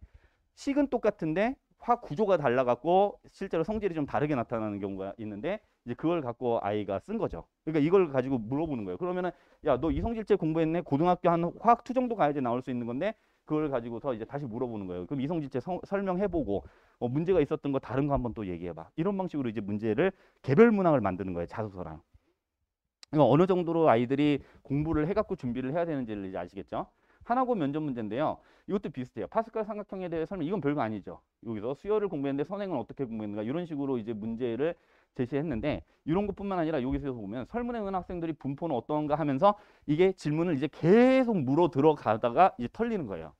식은 똑같은데 화학 구조가 달라갖고 실제로 성질이 좀 다르게 나타나는 경우가 있는데 이제 그걸 갖고 아이가 쓴 거죠. 그러니까 이걸 가지고 물어보는 거예요. 그러면은 야, 너 이성질체 공부했네? 고등학교 한 화학 투 정도 가야지 나올 수 있는 건데 그걸 가지고서 이제 다시 물어보는 거예요. 그럼 이성질체 설명해보고 문제가 있었던 거 다른 거 한번 또 얘기해봐. 이런 방식으로 이제 문제를 개별 문항을 만드는 거예요. 자소서랑. 그러니까 어느 정도로 아이들이 공부를 해갖고 준비를 해야 되는지를 이제 아시겠죠? 하나고 면접 문제인데요. 이것도 비슷해요. 파스칼 삼각형에 대해 설명, 이건 별거 아니죠. 여기서 수열을 공부했는데 선행은 어떻게 공부했는가 이런 식으로 이제 문제를 제시했는데 이런 것뿐만 아니라 여기서 보면 설문에 은 학생들이 분포는 어떤가 하면서 이게 질문을 이제 계속 물어 들어가다가 이제 털리는 거예요.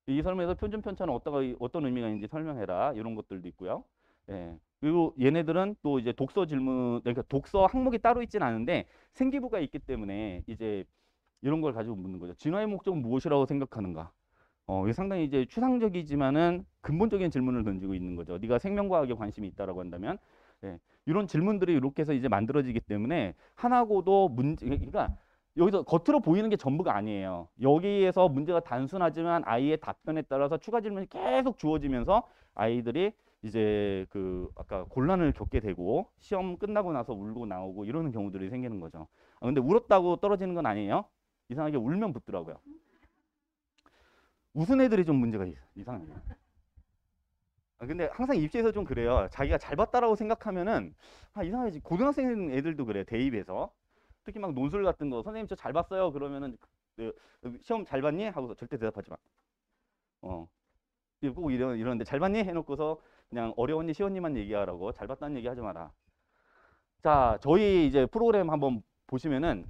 이 설명에서 표준 편차는 어떤 의미가 있는지 설명해라 이런 것들도 있고요. 예. 그리고 얘네들은 또 이제 독서 질문, 그러니까 독서 항목이 따로 있진 않은데 생기부가 있기 때문에 이제 이런 걸 가지고 묻는 거죠. 진화의 목적은 무엇이라고 생각하는가? 이게 상당히 이제 추상적이지만은 근본적인 질문을 던지고 있는 거죠. 네가 생명과학에 관심이 있다라고 한다면, 예. 이런 질문들이 이렇게 해서 이제 만들어지기 때문에 하나고도 문제, 그러니까 여기서 겉으로 보이는 게 전부가 아니에요. 여기에서 문제가 단순하지만 아이의 답변에 따라서 추가 질문이 계속 주어지면서 아이들이 이제 그 아까 곤란을 겪게 되고 시험 끝나고 나서 울고 나오고 이러는 경우들이 생기는 거죠. 근데 울었다고 떨어지는 건 아니에요. 이상하게 울면 붙더라고요. 웃은 애들이 좀 문제가 이상해요. 근데 항상 입시에서 좀 그래요. 자기가 잘 봤다라고 생각하면은 이상하지. 고등학생 애들도 그래. 대입에서 특히 막 논술 같은 거 선생님 저 잘 봤어요. 그러면은 시험 잘 봤니? 하고서 절대 대답하지 마. 어. 꼭 이러는데 잘 봤니? 해놓고서 그냥 어려웠니 쉬웠니만 얘기하라고 잘 봤다는 얘기 하지 마라. 자, 저희 이제 프로그램 한번 보시면은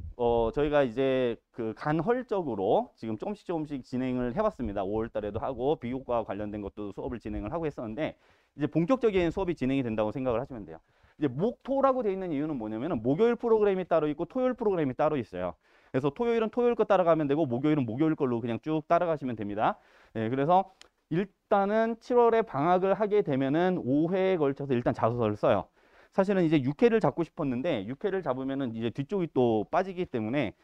저희가 이제 그 간헐적으로 지금 조금씩 진행을 해봤습니다. 5월 달에도 하고 비교과 관련된 것도 수업을 진행을 하고 했었는데 이제 본격적인 수업이 진행이 된다고 생각을 하시면 돼요. 이제 목토라고 되어 있는 이유는 뭐냐면은 목요일 프로그램이 따로 있고 토요일 프로그램이 따로 있어요. 그래서 토요일은 토요일 거 따라가면 되고 목요일은 목요일 걸로 그냥 쭉 따라가시면 됩니다. 네, 그래서 일단은 7월에 방학을 하게 되면은 5회에 걸쳐서 일단 자소서를 써요. 사실은 이제 6회를 잡고 싶었는데 6회를 잡으면은 이제 뒤쪽이 또 빠지기 때문에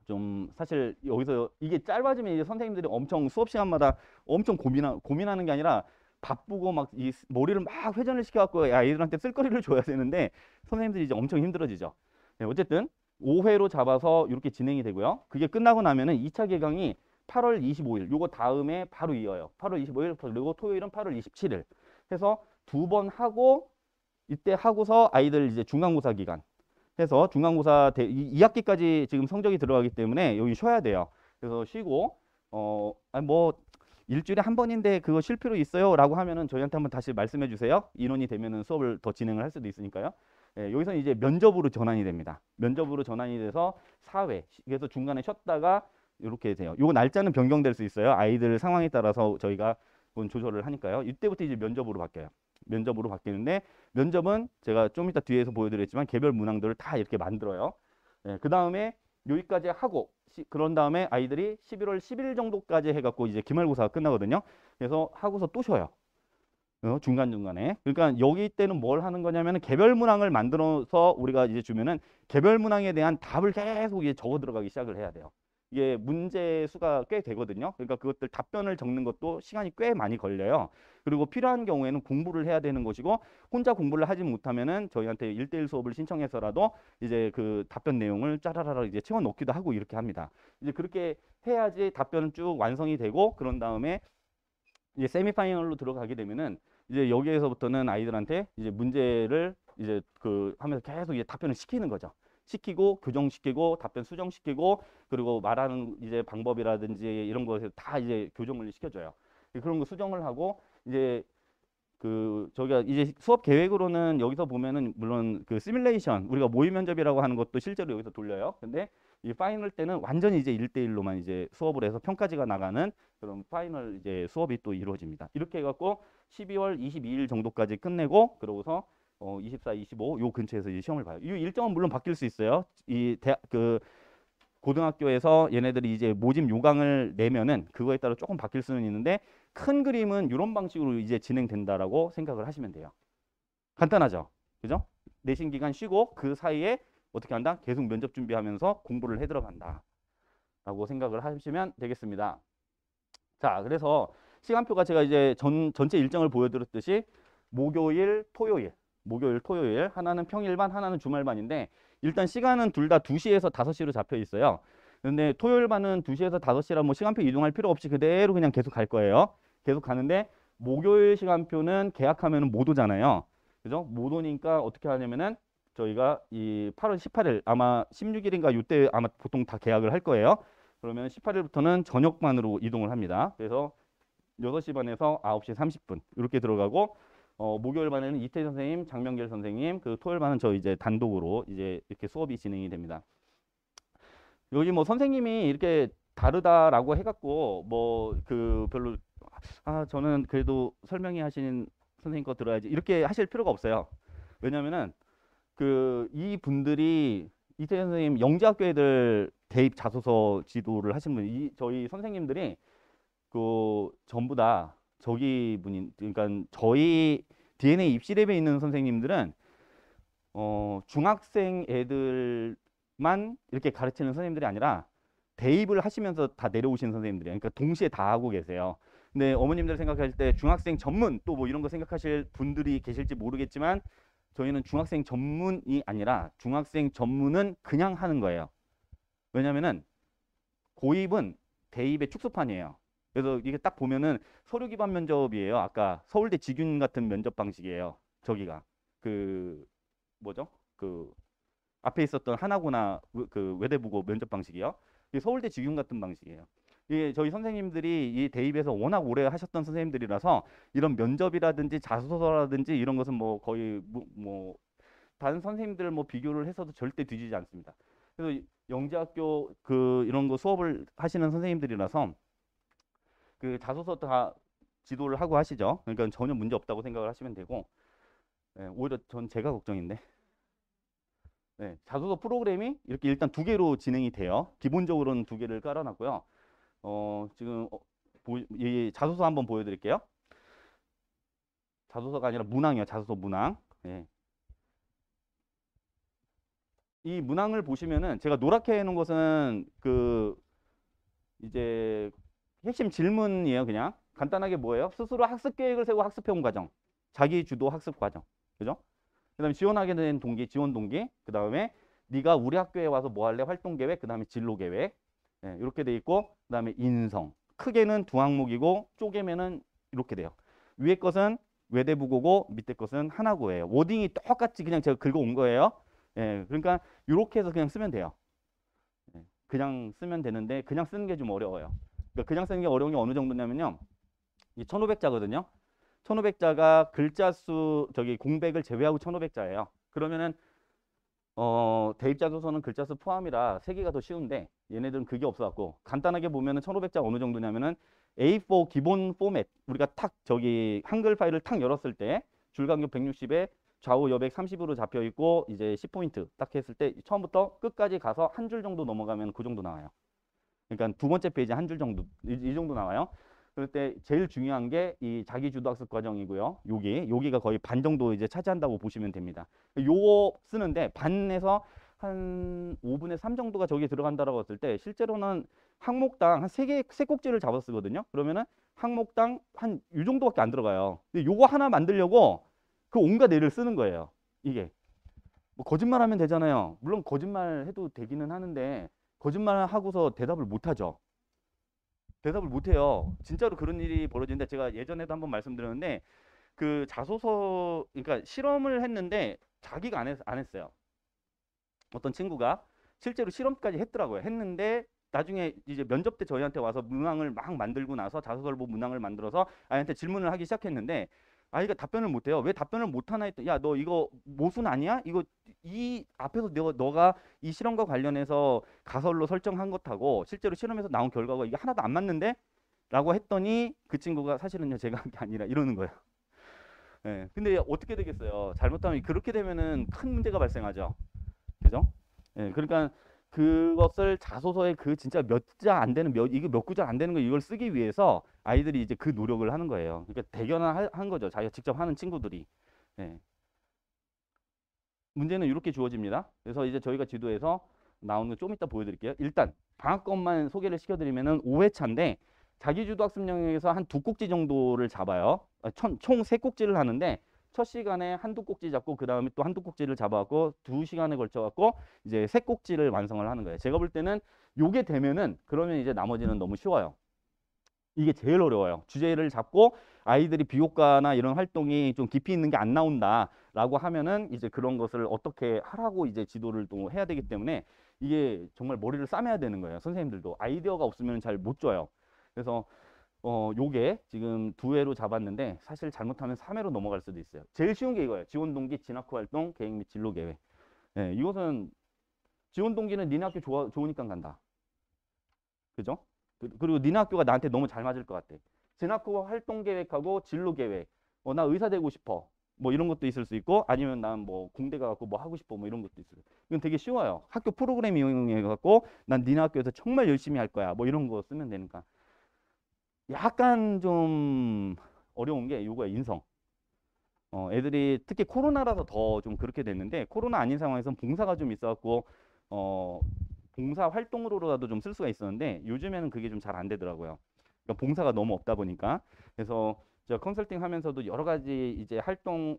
좀 사실 여기서 이게 짧아지면 이제 선생님들이 엄청 수업 시간마다 엄청 고민하는 게 아니라 바쁘고 막 이 머리를 막 회전을 시켜갖고 아이들한테 쓸거리를 줘야 되는데 선생님들이 이제 엄청 힘들어지죠. 네, 어쨌든 5회로 잡아서 이렇게 진행이 되고요. 그게 끝나고 나면은 2차 개강이 8월 25일, 요거 다음에 바로 이어요. 8월 25일, 그리고 토요일은 8월 27일 해서 두 번 하고 이때 하고서 아이들 이제 중간고사 기간 해서 중간고사 2학기까지 지금 성적이 들어가기 때문에 여기 쉬어야 돼요. 그래서 쉬고 아니 뭐 일주일에 한 번인데 그거 쉴 필요 있어요라고 하면은 저희한테 한번 다시 말씀해 주세요. 인원이 되면은 수업을 더 진행을 할 수도 있으니까요. 예, 여기서 이제 면접으로 전환이 됩니다. 면접으로 전환이 돼서 4회. 그래서 중간에 쉬었다가 이렇게 돼요. 요거 날짜는 변경될 수 있어요. 아이들 상황에 따라서 저희가 그건 조절을 하니까요. 이때부터 이제 면접으로 바뀌어요. 면접으로 바뀌는데 면접은 제가 좀 이따 뒤에서 보여드렸지만 개별 문항들을 다 이렇게 만들어요. 예, 그 다음에 여기까지 하고 그런 다음에 아이들이 11월 10일 정도까지 해갖고 이제 기말고사가 끝나거든요. 그래서 하고서 또 쉬어요. 중간중간에. 그러니까 여기 때는 뭘 하는 거냐면은 개별 문항을 만들어서 우리가 이제 주면은 개별 문항에 대한 답을 계속 이제 적어 들어가기 시작을 해야 돼요. 이게 문제 수가 꽤 되거든요. 그러니까 그것들 답변을 적는 것도 시간이 꽤 많이 걸려요. 그리고 필요한 경우에는 공부를 해야 되는 것이고 혼자 공부를 하지 못하면은 저희한테 1대1 수업을 신청해서라도 이제 그 답변 내용을 짜라라라 이제 채워 넣기도 하고 이렇게 합니다. 이제 그렇게 해야지 답변은 쭉 완성이 되고 그런 다음에 이제 세미파이널로 들어가게 되면은 이제 여기에서부터는 아이들한테 이제 문제를 이제 그 하면서 계속 이제 답변을 시키는 거죠. 시키고 교정시키고 답변 수정시키고 그리고 말하는 이제 방법이라든지 이런 것에 다 이제 교정을 시켜줘요. 그런 거 수정을 하고 이제 그 저희가 이제 수업 계획으로는 여기서 보면은 물론 그 시뮬레이션 우리가 모의 면접이라고 하는 것도 실제로 여기서 돌려요. 근데 이 파이널 때는 완전히 이제 1대1로만 이제 수업을 해서 평가지가 나가는 그런 파이널 이제 수업이 또 이루어집니다. 이렇게 해갖고 12월 22일 정도까지 끝내고 그러고서 24, 25 요 근처에서 이제 시험을 봐요. 이 일정은 물론 바뀔 수 있어요. 이 대학 그 고등학교에서 얘네들이 이제 모집 요강을 내면은 그거에 따라 조금 바뀔 수는 있는데 큰 그림은 이런 방식으로 이제 진행된다라고 생각을 하시면 돼요. 간단하죠? 그죠? 내신 기간 쉬고 그 사이에 어떻게 한다? 계속 면접 준비하면서 공부를 해 들어간다. 라고 생각을 하시면 되겠습니다. 자, 그래서 시간표가 제가 이제 전체 일정을 보여드렸듯이 목요일, 토요일, 하나는 평일반, 하나는 주말반인데 일단 시간은 둘 다 2시에서 5시로 잡혀 있어요. 근데 토요일반은 2시에서 5시라 뭐 시간표 이동할 필요 없이 그대로 그냥 계속 갈 거예요. 계속 가는데 목요일 시간표는 계약하면 못 오잖아요. 그죠? 못 오니까 어떻게 하냐면은 저희가 이 8월 18일 아마 16일인가 이때 아마 보통 다 계약을 할 거예요. 그러면 18일부터는 저녁반으로 이동을 합니다. 그래서 6시 반에서 9시 30분 이렇게 들어가고 목요일 반에는 이태 선생님, 장명길 선생님, 그 토요일 반은 저 이제 단독으로 이제 이렇게 수업이 진행이 됩니다. 여기 뭐 선생님이 이렇게 다르다라고 해갖고 뭐 그 별로 저는 그래도 설명회 하신 선생님 거 들어야지 이렇게 하실 필요가 없어요. 왜냐면은 그 이 분들이 이태 선생님 영재학교 애들 대입 자소서 지도를 하신 분이 저희 선생님들이 그 전부 다 저기 분인 그러니까 저희 DNA 입시랩에 있는 선생님들은 중학생 애들만 이렇게 가르치는 선생님들이 아니라 대입을 하시면서 다 내려오신 선생님들이에요. 그러니까 동시에 다 하고 계세요. 근데 어머님들 생각하실 때 중학생 전문 또 뭐 이런 거 생각하실 분들이 계실지 모르겠지만 저희는 중학생 전문이 아니라 중학생 전문은 그냥 하는 거예요. 왜냐면은 고입은 대입의 축소판이에요. 그래서 이게 딱 보면은 서류 기반 면접이에요. 아까 서울대 직윤 같은 면접 방식이에요. 저기가 그 뭐죠? 그 앞에 있었던 하나고나 그 외대부고 면접 방식이요. 이게 서울대 직윤 같은 방식이에요. 이게 저희 선생님들이 이 대입에서 워낙 오래 하셨던 선생님들이라서 이런 면접이라든지 자소서라든지 이런 것은 뭐 거의 뭐 다른 선생님들 뭐 비교를 해서도 절대 뒤지지 않습니다. 그래서 영재학교 그 이런 거 수업을 하시는 선생님들이라서 그 자소서 다 지도를 하고 하시죠. 그러니까 전혀 문제 없다고 생각을 하시면 되고 오히려 전 제가 걱정인데 자소서 프로그램이 이렇게 일단 2개로 진행이 돼요. 기본적으로는 2개를 깔아놨고요. 지금 이 자소서 한번 보여드릴게요. 자소서가 아니라 문항이요. 자소서 문항. 이 문항을 보시면은 제가 노랗게 해놓은 것은 그 이제 핵심 질문이에요. 그냥 간단하게 뭐예요? 스스로 학습 계획을 세우고 학습해온 과정, 자기 주도 학습 과정, 그죠? 그다음에 지원하게 된 동기, 지원 동기, 그다음에 네가 우리 학교에 와서 뭐 할래? 활동 계획, 그다음에 진로 계획, 이렇게 돼 있고, 그다음에 인성. 크게는 2항목이고 쪼개면은 이렇게 돼요. 위에 것은 외대부고고 밑에 것은 하나고예요. 워딩이 똑같이 그냥 제가 긁어온 거예요. 그러니까 이렇게 해서 그냥 쓰면 돼요. 그냥 쓰면 되는데 그냥 쓰는 게 좀 어려워요. 그러니까 그냥 쓰는 게 어려운 게 어느 정도냐면요. 이 1500자거든요. 1500자가 글자 수 저기 공백을 제외하고 1500자예요. 그러면은 대입자소서는 글자 수 포함이라 세기가 더 쉬운데 얘네들은 그게 없어갖고 간단하게 보면은 1500자 어느 정도냐면은 A4 기본 포맷 우리가 탁 저기 한글 파일을 탁 열었을 때 줄간격 160에 좌우 여백 30으로 잡혀 있고 이제 10포인트 딱 했을 때 처음부터 끝까지 가서 한 줄 정도 넘어가면 그 정도 나와요. 그러니까 2번째 페이지 한 줄 정도 이 정도 나와요. 그럴 때 제일 중요한 게 이 자기 주도 학습 과정이고요. 여기가 거의 반 정도 이제 차지한다고 보시면 됩니다. 요거 쓰는데 반에서 한 5분의 3 정도가 저기에 들어간다라고 했을 때 실제로는 항목당 한 3꼭지를 잡아 쓰거든요. 그러면은 항목당 한 이 정도밖에 안 들어가요. 근데 요거 하나 만들려고 그 온갖 애를 쓰는 거예요. 이게 뭐 거짓말하면 되잖아요. 물론 거짓말해도 되기는 하는데 거짓말 하고서 대답을 못 하죠. 대답을 못 해요. 진짜로 그런 일이 벌어지는데 제가 예전에도 한번 말씀드렸는데 그 자소서 그러니까 실험을 했는데 자기가 안 했어요. 어떤 친구가 실제로 실험까지 했더라고요. 했는데 나중에 이제 면접 때 저희한테 와서 문항을 막 만들고 나서 자소서를 보고 문항을 만들어서 아이한테 질문을 하기 시작했는데 아이가 답변을 못 해요. 왜 답변을 못 하나 했더니 야, 너 이거 모순 아니야? 이거 이 앞에서 너가 이 실험과 관련해서 가설로 설정한 것하고 실제로 실험에서 나온 결과가 이게 하나도 안 맞는데? 라고 했더니 그 친구가 사실은요 제가 한 게 아니라 이러는 거예요. 근데 어떻게 되겠어요? 잘못하면 그렇게 되면은 큰 문제가 발생하죠. 그죠? 그러니까 그것을 자소서에 그 진짜 몇 자 안 되는 이게 몇 구절 안 되는 거 이걸 쓰기 위해서 아이들이 이제 그 노력을 하는 거예요. 그러니까 대견한 거죠. 자기가 직접 하는 친구들이. 예. 문제는 이렇게 주어집니다. 그래서 이제 저희가 지도에서 나오는 거 좀 이따 보여드릴게요. 일단 방학권만 소개를 시켜드리면은 5회차인데 자기주도 학습 영역에서 한 두 꼭지 정도를 잡아요. 총 세 꼭지를 하는데 첫 시간에 한두 꼭지 잡고 그 다음에 또 한두 꼭지를 잡아갖고 2시간에 걸쳐갖고 이제 세 꼭지를 완성을 하는 거예요. 제가 볼 때는 요게 되면은 그러면 이제 나머지는 너무 쉬워요. 이게 제일 어려워요. 주제를 잡고 아이들이 비교과나 이런 활동이 좀 깊이 있는 게 안 나온다라고 하면은 이제 그런 것을 어떻게 하라고 이제 지도를 또 해야 되기 때문에 이게 정말 머리를 싸매야 되는 거예요. 선생님들도 아이디어가 없으면 잘 못 줘요. 그래서 요게 지금 2회로 잡았는데 사실 잘못하면 3회로 넘어갈 수도 있어요. 제일 쉬운 게 이거예요. 지원 동기, 진학 후 활동, 계획 및 진로 계획. 예, 이것은 지원 동기는 니네 학교 좋으니까 간다. 그죠? 그리고 니네 학교가 나한테 너무 잘 맞을 것 같아. 진학 후 활동 계획하고 진로 계획. 나 의사 되고 싶어. 뭐 이런 것도 있을 수 있고 아니면 난 뭐 공대 가갖고 뭐 하고 싶어 뭐 이런 것도 있어요. 이건 되게 쉬워요. 학교 프로그램 이용해 갖고 난 니네 학교에서 정말 열심히 할 거야. 뭐 이런 거 쓰면 되니까. 약간 좀 어려운 게 요거야, 인성. 애들이 특히 코로나라서 더 좀 그렇게 됐는데 코로나 아닌 상황에서는 봉사가 좀 있어갖고 봉사 활동으로라도 좀 쓸 수가 있었는데 요즘에는 그게 좀 잘 안 되더라고요. 그러니까 봉사가 너무 없다 보니까. 그래서 제가 컨설팅 하면서도 여러 가지 이제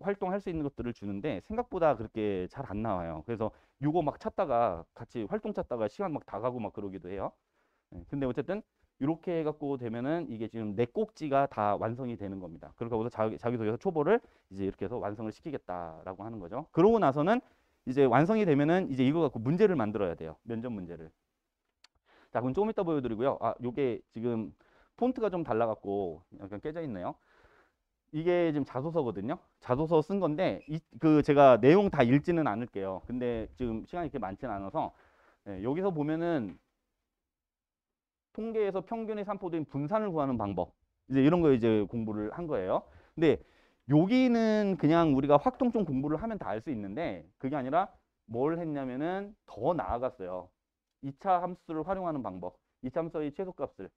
활동할 수 있는 것들을 주는데 생각보다 그렇게 잘 안 나와요. 그래서 요거 막 찾다가 같이 활동 찾다가 시간 막 다 가고 막 그러기도 해요. 근데 어쨌든 이렇게 해갖고 되면은 이게 지금 네 꼭지가 다 완성이 되는 겁니다. 그러고 나서 자기소개서 초보를 이제 이렇게 해서 완성을 시키겠다라고 하는 거죠. 그러고 나서는 이제 완성이 되면은 이제 이거 갖고 문제를 만들어야 돼요. 면접 문제를. 자, 그럼 조금 이따 보여드리고요. 요게 지금 폰트가 좀 달라갖고 약간 깨져 있네요. 이게 지금 자소서거든요. 자소서 쓴 건데 제가 내용 다 읽지는 않을게요. 근데 지금 시간이 이렇게 많지는 않아서 여기서 보면은 통계에서 평균이 산포된 분산을 구하는 방법. 이제 이런 거 이제 공부를 한 거예요. 근데 여기는 그냥 우리가 확통점 공부를 하면 다 알 수 있는데 그게 아니라 뭘 했냐면은 더 나아갔어요. 2차 함수를 활용하는 방법. 2차 함수의 최소값을.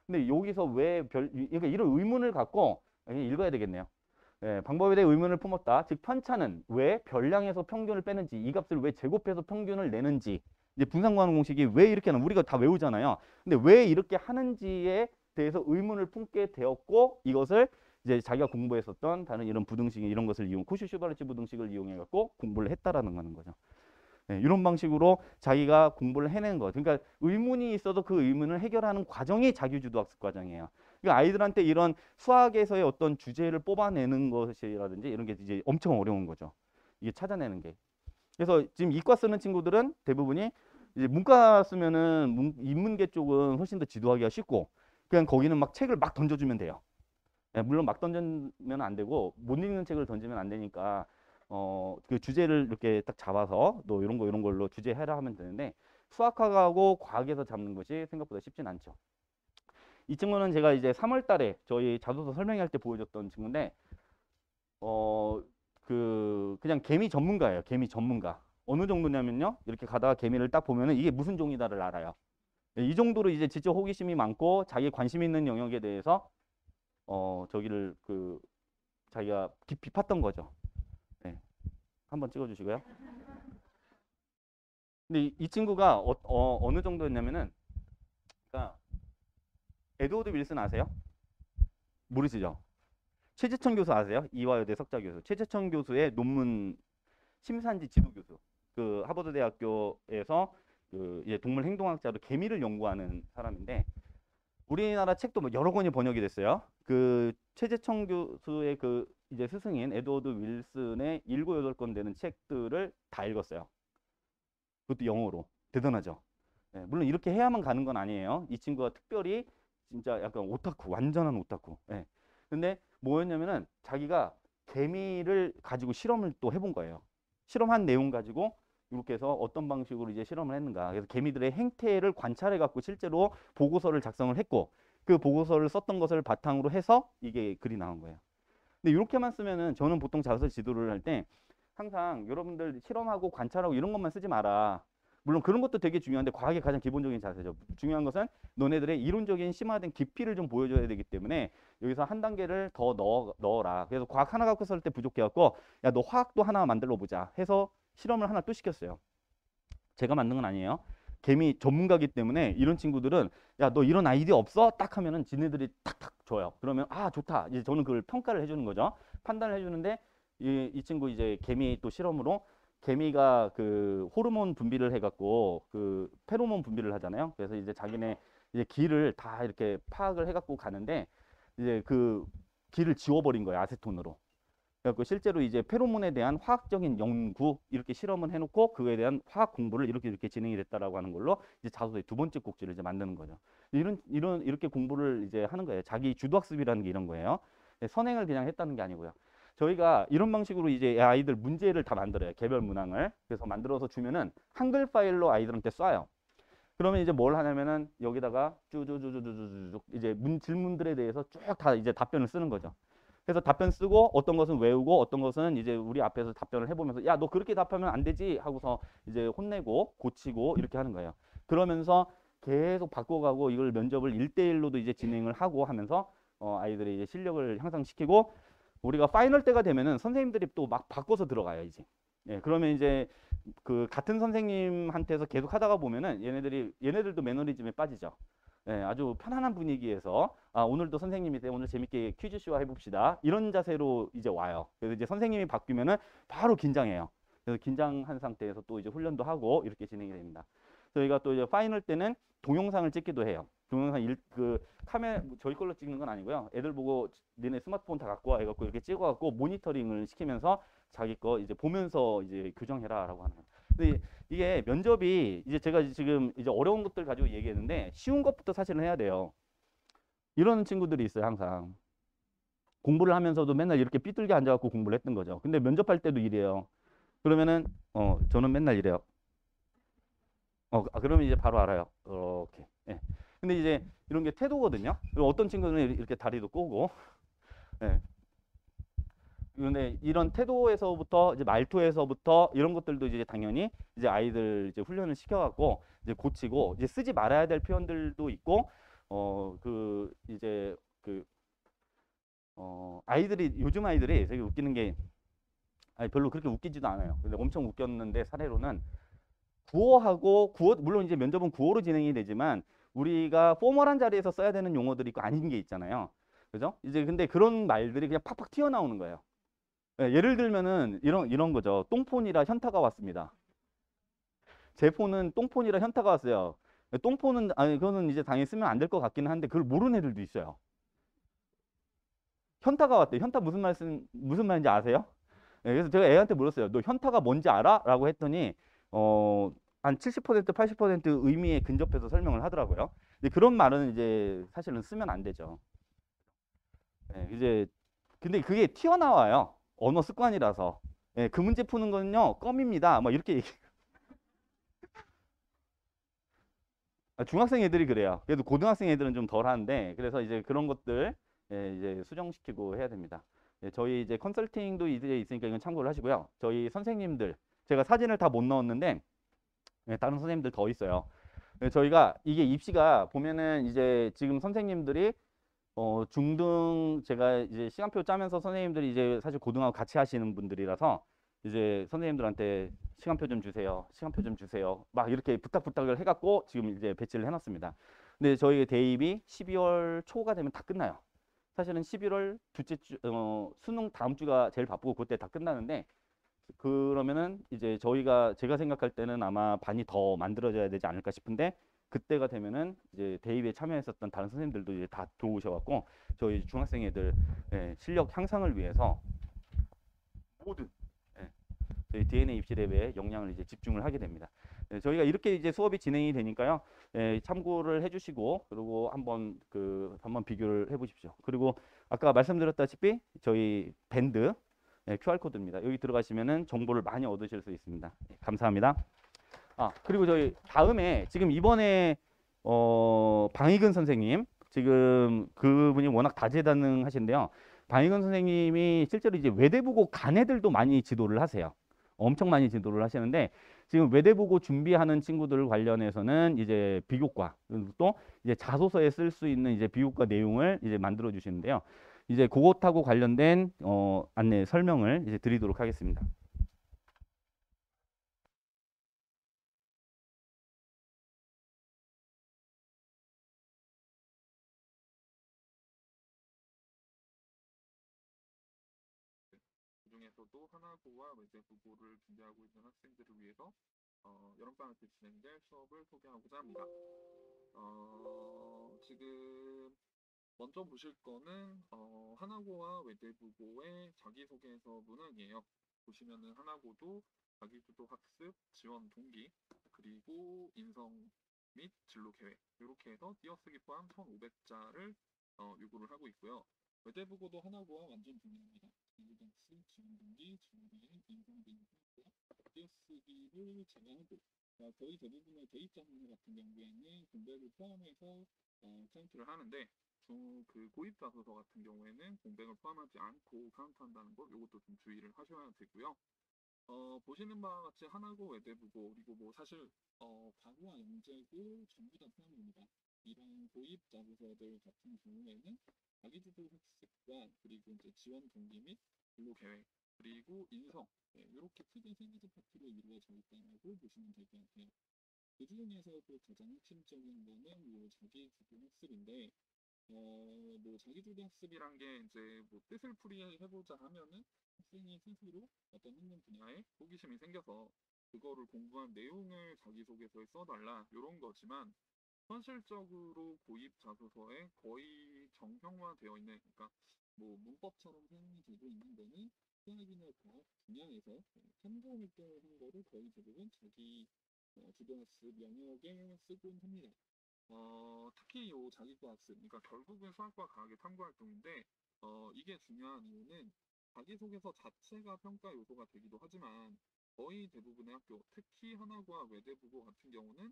근데 여기서 그러니까 이런 의문을 갖고 읽어야 되겠네요. 방법에 대해 의문을 품었다. 즉 편차는 왜 별량에서 평균을 빼는지, 이 값을 왜 제곱해서 평균을 내는지, 이제 분산구하는 공식이 왜 이렇게 하는 우리가 다 외우잖아요. 근데 왜 이렇게 하는지에 대해서 의문을 품게 되었고 이것을 이제 자기가 공부했었던 다른 이런 부등식 이런 것을 코슈-슈바르츠 부등식을 이용해 갖고 공부를 했다라는 거죠. 이런 방식으로 자기가 공부를 해내는 거. 그러니까 의문이 있어도 그 의문을 해결하는 과정이 자기주도 학습 과정이에요. 그러니까 아이들한테 이런 수학에서의 어떤 주제를 뽑아내는 것이라든지 이런 게 이제 엄청 어려운 거죠. 이게 찾아내는 게. 그래서 지금 이과 쓰는 친구들은 대부분이 이제 문과 쓰면은 인문계 쪽은 훨씬 더 지도하기가 쉽고 그냥 거기는 막 책을 막 던져주면 돼요. 물론 막 던지면 안 되고 못 읽는 책을 던지면 안 되니까 그 주제를 이렇게 딱 잡아서 너 이런 걸로 주제해라 하면 되는데 수학하고 과학에서 잡는 것이 생각보다 쉽진 않죠. 이 친구는 제가 이제 3월 달에 저희 자소서 설명할 때 보여줬던 친구인데 그냥 개미 전문가예요. 개미 전문가. 어느 정도냐면요. 이렇게 가다가 개미를 딱 보면은 이게 무슨 종이다를 알아요. 이 정도로 이제 지적 호기심이 많고 자기 관심 있는 영역에 대해서 저기를 자기가 깊이 팠던 거죠. 네. 한번 찍어주시고요. 근데 이 친구가 어느 정도였냐면은 그러니까 에드워드 윌슨 아세요? 모르시죠? 최재천 교수 아세요? 이화여대 석좌 교수. 최재천 교수의 논문 심산지 지도 교수. 그 하버드 대학교에서 이제 동물 행동학자로 개미를 연구하는 사람인데 우리나라 책도 뭐 여러 권이 번역이 됐어요. 그 최재천 교수의 이제 스승인 에드워드 윌슨의 7, 8권 되는 책들을 다 읽었어요. 그것도 영어로. 대단하죠. 물론 이렇게 해야만 가는 건 아니에요. 이 친구가 특별히 진짜 약간 오타쿠, 완전한 오타쿠. 근데 뭐였냐면은 자기가 개미를 가지고 실험을 또 해본 거예요. 실험한 내용 가지고 이렇게 해서 어떤 방식으로 이제 실험을 했는가. 그래서 개미들의 행태를 관찰해 갖고 실제로 보고서를 작성을 했고 그 보고서를 썼던 것을 바탕으로 해서 이게 글이 나온 거예요. 근데 이렇게만 쓰면은 저는 보통 자소서 지도를 할 때 항상 여러분들 실험하고 관찰하고 이런 것만 쓰지 마라. 물론 그런 것도 되게 중요한데 과학의 가장 기본적인 자세죠. 중요한 것은 너네들의 이론적인 심화된 깊이를 좀 보여줘야 되기 때문에 여기서 한 단계를 더 넣어라. 그래서 과학 하나 갖고 있을 때 부족해갖고 야, 너 화학도 하나 만들어 보자 해서 실험을 하나 또 시켰어요. 제가 만든 건 아니에요. 개미 전문가기 때문에 이런 친구들은 야, 너 이런 아이디어 없어? 딱 하면은 지네들이 탁탁 줘요. 그러면 아, 좋다. 이제 저는 그걸 평가를 해주는 거죠. 판단을 해주는데 이 친구 이제 개미 또 실험으로 개미가 그 호르몬 분비를 해갖고 그 페로몬 분비를 하잖아요. 그래서 이제 자기네 이제 길을 다 이렇게 파악을 해갖고 가는데 이제 그 길을 지워버린 거예요. 아세톤으로. 그래갖고 실제로 이제 페로몬에 대한 화학적인 연구 이렇게 실험을 해놓고 그거에 대한 화학 공부를 이렇게 진행이 됐다라고 하는 걸로 이제 자소서의 두 번째 꼭지를 이제 만드는 거죠. 이렇게 공부를 이제 하는 거예요. 자기 주도학습이라는 게 이런 거예요. 선행을 그냥 했다는 게 아니고요. 저희가 이런 방식으로 이제 아이들 문제를 다 만들어요. 개별 문항을. 그래서 만들어서 주면은 한글 파일로 아이들한테 쏴요. 그러면 이제 뭘 하냐면은 여기다가 쭈쭈쭈쭈쭈쭈 이제 질문들에 대해서 쭉 다 이제 답변을 쓰는 거죠. 그래서 답변 쓰고 어떤 것은 외우고 어떤 것은 이제 우리 앞에서 답변을 해보면서 야, 너 그렇게 답하면 안 되지 하고서 이제 혼내고 고치고 이렇게 하는 거예요. 그러면서 계속 바꿔가고 이걸 면접을 1대1로도 이제 진행을 하고 하면서 아이들의 이제 실력을 향상시키고 우리가 파이널 때가 되면은 선생님들이 또 막 바꿔서 들어가요, 이제. 예, 그러면 이제 그 같은 선생님한테서 계속 하다가 보면은 얘네들도 매너리즘에 빠지죠. 예, 아주 편안한 분위기에서 아, 오늘도 선생님이 오늘 재밌게 퀴즈쇼 해봅시다. 이런 자세로 이제 와요. 그래서 이제 선생님이 바뀌면은 바로 긴장해요. 그래서 긴장한 상태에서 또 이제 훈련도 하고 이렇게 진행이 됩니다. 저희가 또 이제 파이널 때는 동영상을 찍기도 해요. 동영상 그 카메라 저희 걸로 찍는 건 아니고요. 애들 보고 니네 스마트폰 다 갖고 와 해갖고 이렇게 찍어갖고 모니터링을 시키면서 자기 거 이제 보면서 이제 교정해라라고 하는 거예요. 근데 이게 면접이 이제 제가 지금 이제 어려운 것들 가지고 얘기했는데 쉬운 것부터 사실은 해야 돼요. 이런 친구들이 있어요, 항상. 공부를 하면서도 맨날 이렇게 삐뚤게 앉아갖고 공부를 했던 거죠. 근데 면접할 때도 이래요. 그러면은 저는 맨날 이래요. 그러면 이제 바로 알아요. 이렇게. 예. 근데 이제 이런 게 태도거든요. 그리고 어떤 친구는 이렇게 다리도 꼬고. 예. 근데 이런 태도에서부터 이제 말투에서부터 이런 것들도 이제 당연히 이제 아이들 이제 훈련을 시켜갖고 이제 고치고 이제 쓰지 말아야 될 표현들도 있고 그 이제 그 아이들이 요즘 아이들이 되게 웃기는 게 아니 별로 그렇게 웃기지도 않아요. 근데 엄청 웃겼는데 사례로는 구어하고 물론 이제 면접은 구어로 진행이 되지만 우리가 포멀한 자리에서 써야 되는 용어들이 있고 아닌 게 있잖아요. 그죠? 이제 근데 그런 말들이 그냥 팍팍 튀어나오는 거예요. 예, 예를 들면은 이런 거죠. 똥폰이라 현타가 왔습니다. 제 폰은 똥폰이라 현타가 왔어요. 똥폰은 아니 그거는 이제 당연히 쓰면 안 될 것 같기는 한데 그걸 모르는 애들도 있어요. 현타가 왔대요. 현타 무슨 말인지 아세요? 예, 그래서 제가 애한테 물었어요. 너 현타가 뭔지 알아? 라고 했더니 한 70% 80% 의미에 근접해서 설명을 하더라고요. 근데 그런 말은 이제 사실은 쓰면 안 되죠. 예, 이제 근데 그게 튀어나와요. 언어 습관이라서. 예, 그 문제 푸는 거는요, 껌입니다. 뭐 이렇게 중학생 애들이 그래요. 그래도 고등학생 애들은 좀 덜 하는데, 그래서 이제 그런 것들 이제 수정시키고 해야 됩니다. 예, 저희 이제 컨설팅도 이제 있으니까 이건 참고를 하시고요. 저희 선생님들, 제가 사진을 다 못 넣었는데, 다른 선생님들 더 있어요. 저희가 이게 입시가 보면은 이제 지금 선생님들이 중등 제가 이제 시간표 짜면서 선생님들이 이제 사실 고등하고 같이 하시는 분들이라서 이제 선생님들한테 시간표 좀 주세요. 시간표 좀 주세요. 막 이렇게 부탁을 해갖고 지금 이제 배치를 해놨습니다. 근데 저희 대입이 12월 초가 되면 다 끝나요. 사실은 11월 둘째 주, 수능 다음 주가 제일 바쁘고 그때 다 끝나는데 그러면은 이제 제가 생각할 때는 아마 반이 더 만들어져야 되지 않을까 싶은데 그때가 되면은 이제 대입에 참여했었던 다른 선생님들도 이제 다 들어오셔갖고 저희 중학생 애들 실력 향상을 위해서 모든 저희 DNA 입시랩에 역량을 이제 집중을 하게 됩니다. 저희가 이렇게 이제 수업이 진행이 되니까요. 참고를 해주시고 그리고 한번 비교를 해보십시오. 그리고 아까 말씀드렸다시피 저희 밴드 QR 코드입니다. 여기 들어가시면은 정보를 많이 얻으실 수 있습니다. 감사합니다. 그리고 저희 다음에 지금 이번에 방희근 선생님 지금 그분이 워낙 다재다능하신데요. 방희근 선생님이 실제로 이제 외대부고 간 애들도 많이 지도를 하세요. 엄청 많이 지도를 하시는데 지금 외대보고 준비하는 친구들 관련해서는 이제 비교과 그리고 또 이제 자소서에 쓸 수 있는 이제 비교과 내용을 이제 만들어 주시는데요. 이제 그것하고 관련된 안내 설명을 이제 드리도록 하겠습니다. 그중에서도 하나고와 외대부고를 준비하고 있는 학생들을 위해서 여름방학 때 진행될 수업을 소개하고자 합니다. 지금 먼저 보실 거는 하나고와 외대부고의 자기소개서 문항이에요. 보시면은 하나고도 자기주도 학습, 지원 동기, 그리고 인성 및 진로 계획 이렇게 해서 띄어쓰기 포함 1,500자를 요구를 하고 있고요. 외대부고도 하나고와 완전 동일합니다. 자기주도 학습, 지원 동기, 진로 계획, 인성 및 띄어쓰기를 제외하고 거의 대부분의 대입 장면 같은 경우에는 공백을 포함해서 카운트를 하는데 그 고입 자소서 같은 경우에는 공백을 포함하지 않고 카운트한다는 거 이것도 좀 주의를 하셔야 되고요. 보시는 바와 같이 하나고 외대부고 그리고 뭐 사실 과거와 영재고 전부 다 포함됩니다. 이런 고입 자소서들 같은 경우에는 자기주도 학습과 그리고 이제 지원 동기 및 진로 계획 그리고 인성 이렇게 크게 세 가지 파트로 이루어져 있다고 보시면 될 것 같아요. 그 중에서도 가장 핵심적인 거는 이 자기주도 학습인데 뭐 자기주도 학습이란 게 이제 뭐 뜻을 풀이해보자 하면은 학생이 스스로 어떤 학문 분야에 호기심이 생겨서 그거를 공부한 내용을 자기소개서에 써달라 이런 거지만 현실적으로 고입 자소서에 거의 정형화되어 있는 그러니까 뭐 문법처럼 사용이 되고 있는 거는 수학이나 과학 분야에서 탐구 활동을 한 거를 거의 대부분 자기 주도학습 영역에 쓰곤 합니다. 특히 요 자기과학습, 그러니까 결국은 수학과 과학의 탐구 활동인데, 이게 중요한 이유는 자기소개서 자체가 평가 요소가 되기도 하지만 거의 대부분의 학교, 특히 하나과 외대부고 같은 경우는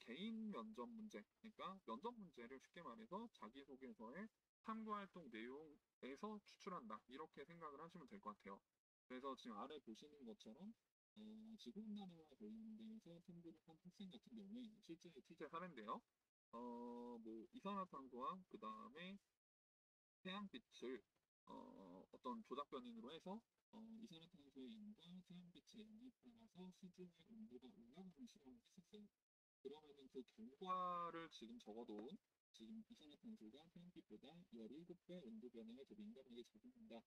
개인 면접 문제, 그러니까 면접 문제를 쉽게 말해서 자기소개서의 탐구 활동 내용에서 추출한다 이렇게 생각을 하시면 될 것 같아요. 그래서 지금 아래 보시는 것처럼 지구온난화와 관련돼서 탐구를 한 학생 같은 경우에 실제 취재 사례인데요. 뭐 이산화탄소와 그 다음에 태양빛을 어떤 조작 변인으로 해서 이산화탄소의 양과 태양빛의 양에 따라서 수중의 온도가 올라가는 실험을 했었어요. 그러면은 그 결과를 지금 적어놓은 지금 이산화탄소가 태양빛보다 17배 온도 변화에 더 민감하게 작용한다.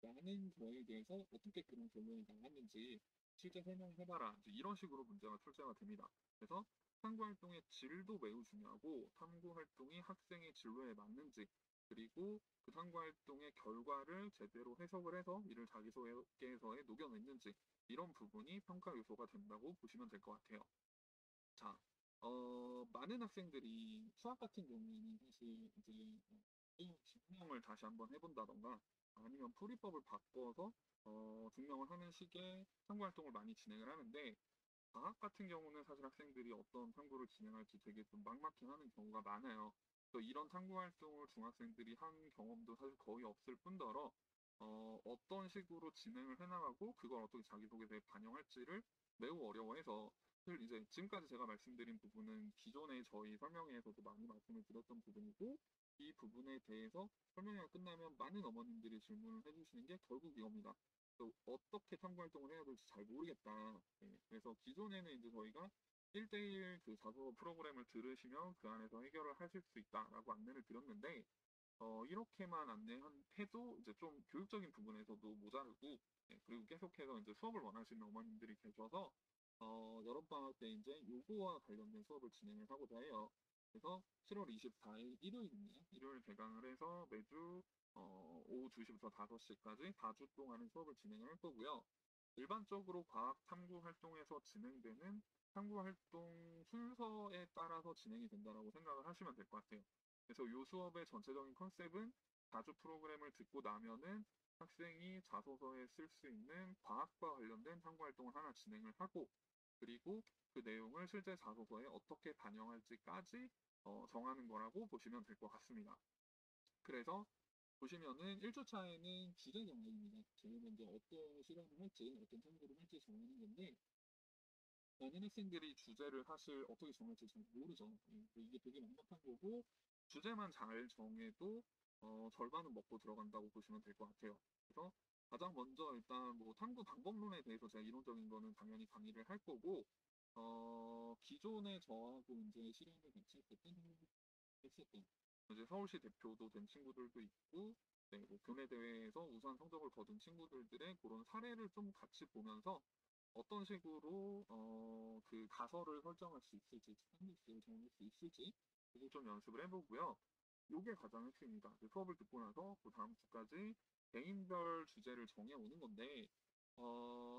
라는 거에 대해서 어떻게 그런 결론이 나왔는지 실제 설명해봐라. 이런 식으로 문제가 출제가 됩니다. 그래서 탐구 활동의 질도 매우 중요하고 탐구 활동이 학생의 진로에 맞는지 그리고 그 탐구 활동의 결과를 제대로 해석을 해서 이를 자기소개서에 녹여냈는지 이런 부분이 평가 요소가 된다고 보시면 될 것 같아요. 자, 많은 학생들이 수학 같은 경우에는 사실 이제 증명을 다시 한번 해본다던가 아니면 풀이법을 바꿔서 증명을 하는 식의 탐구 활동을 많이 진행을 하는데 과학 같은 경우는 사실 학생들이 어떤 탐구를 진행할지 되게 좀 막막해 하는 경우가 많아요. 그래서 이런 탐구 활동을 중학생들이 한 경험도 사실 거의 없을 뿐더러 어떤 식으로 진행을 해나가고 그걸 어떻게 자기소개서에 반영할지를 매우 어려워해서 사실 이제 지금까지 제가 말씀드린 부분은 기존에 저희 설명회에서도 많이 말씀을 드렸던 부분이고 이 부분에 대해서 설명회가 끝나면 많은 어머님들이 질문을 해주시는 게 결국 이겁니다. 어떻게 탐구 활동을 해야 될지 잘 모르겠다. 그래서 기존에는 이제 저희가 1대1 그 자소 프로그램을 들으시면 그 안에서 해결을 하실 수 있다라고 안내를 드렸는데 이렇게만 안내해도 이제 좀 교육적인 부분에서도 모자르고 그리고 계속해서 이제 수업을 원하시는 어머님들이 계셔서 여름방학 때 이제 요거와 관련된 수업을 진행을 하고자 해요. 그래서 7월 24일 일요일입니다. 일요일 개강을 해서 매주 오후 2시부터 5시까지 4주 동안의 수업을 진행을 할 거고요. 일반적으로 과학 탐구 활동에서 진행되는 탐구 활동 순서에 따라서 진행이 된다고 생각을 하시면 될 것 같아요. 그래서 이 수업의 전체적인 컨셉은 4주 프로그램을 듣고 나면은 학생이 자소서에 쓸 수 있는 과학과 관련된 탐구 활동을 하나 진행을 하고 그리고 그 내용을 실제 자소서에 어떻게 반영할지까지 정하는 거라고 보시면 될 것 같습니다. 그래서 보시면은 1주차에는 주제 정리입니다. 제일 먼저 어떤 실험을 할지, 어떤 탐구를 할지 정하는 건데 많은 학생들이 주제를 사실 어떻게 정할지 잘 모르죠. 이게 되게 막막한 거고 주제만 잘 정해도 절반은 먹고 들어간다고 보시면 될 것 같아요. 그래서 가장 먼저 일단 뭐 탐구 방법론에 대해서 제가 이론적인 거는 당연히 강의를 할 거고 기존에 저하고 이제 실험을 같이 했었던 이제 서울시 대표도 된 친구들도 있고 네, 뭐 교내 대회에서 우수한 성적을 거둔 친구들의 그런 사례를 좀 같이 보면서 어떤 식으로 그 가설을 설정할 수 있을지, 스탠디스를 정할 수 있을지 그걸 좀 연습을 해보고요. 요게 가장 핵심입니다. 이제 수업을 듣고 나서 그 다음 주까지 개인별 주제를 정해오는 건데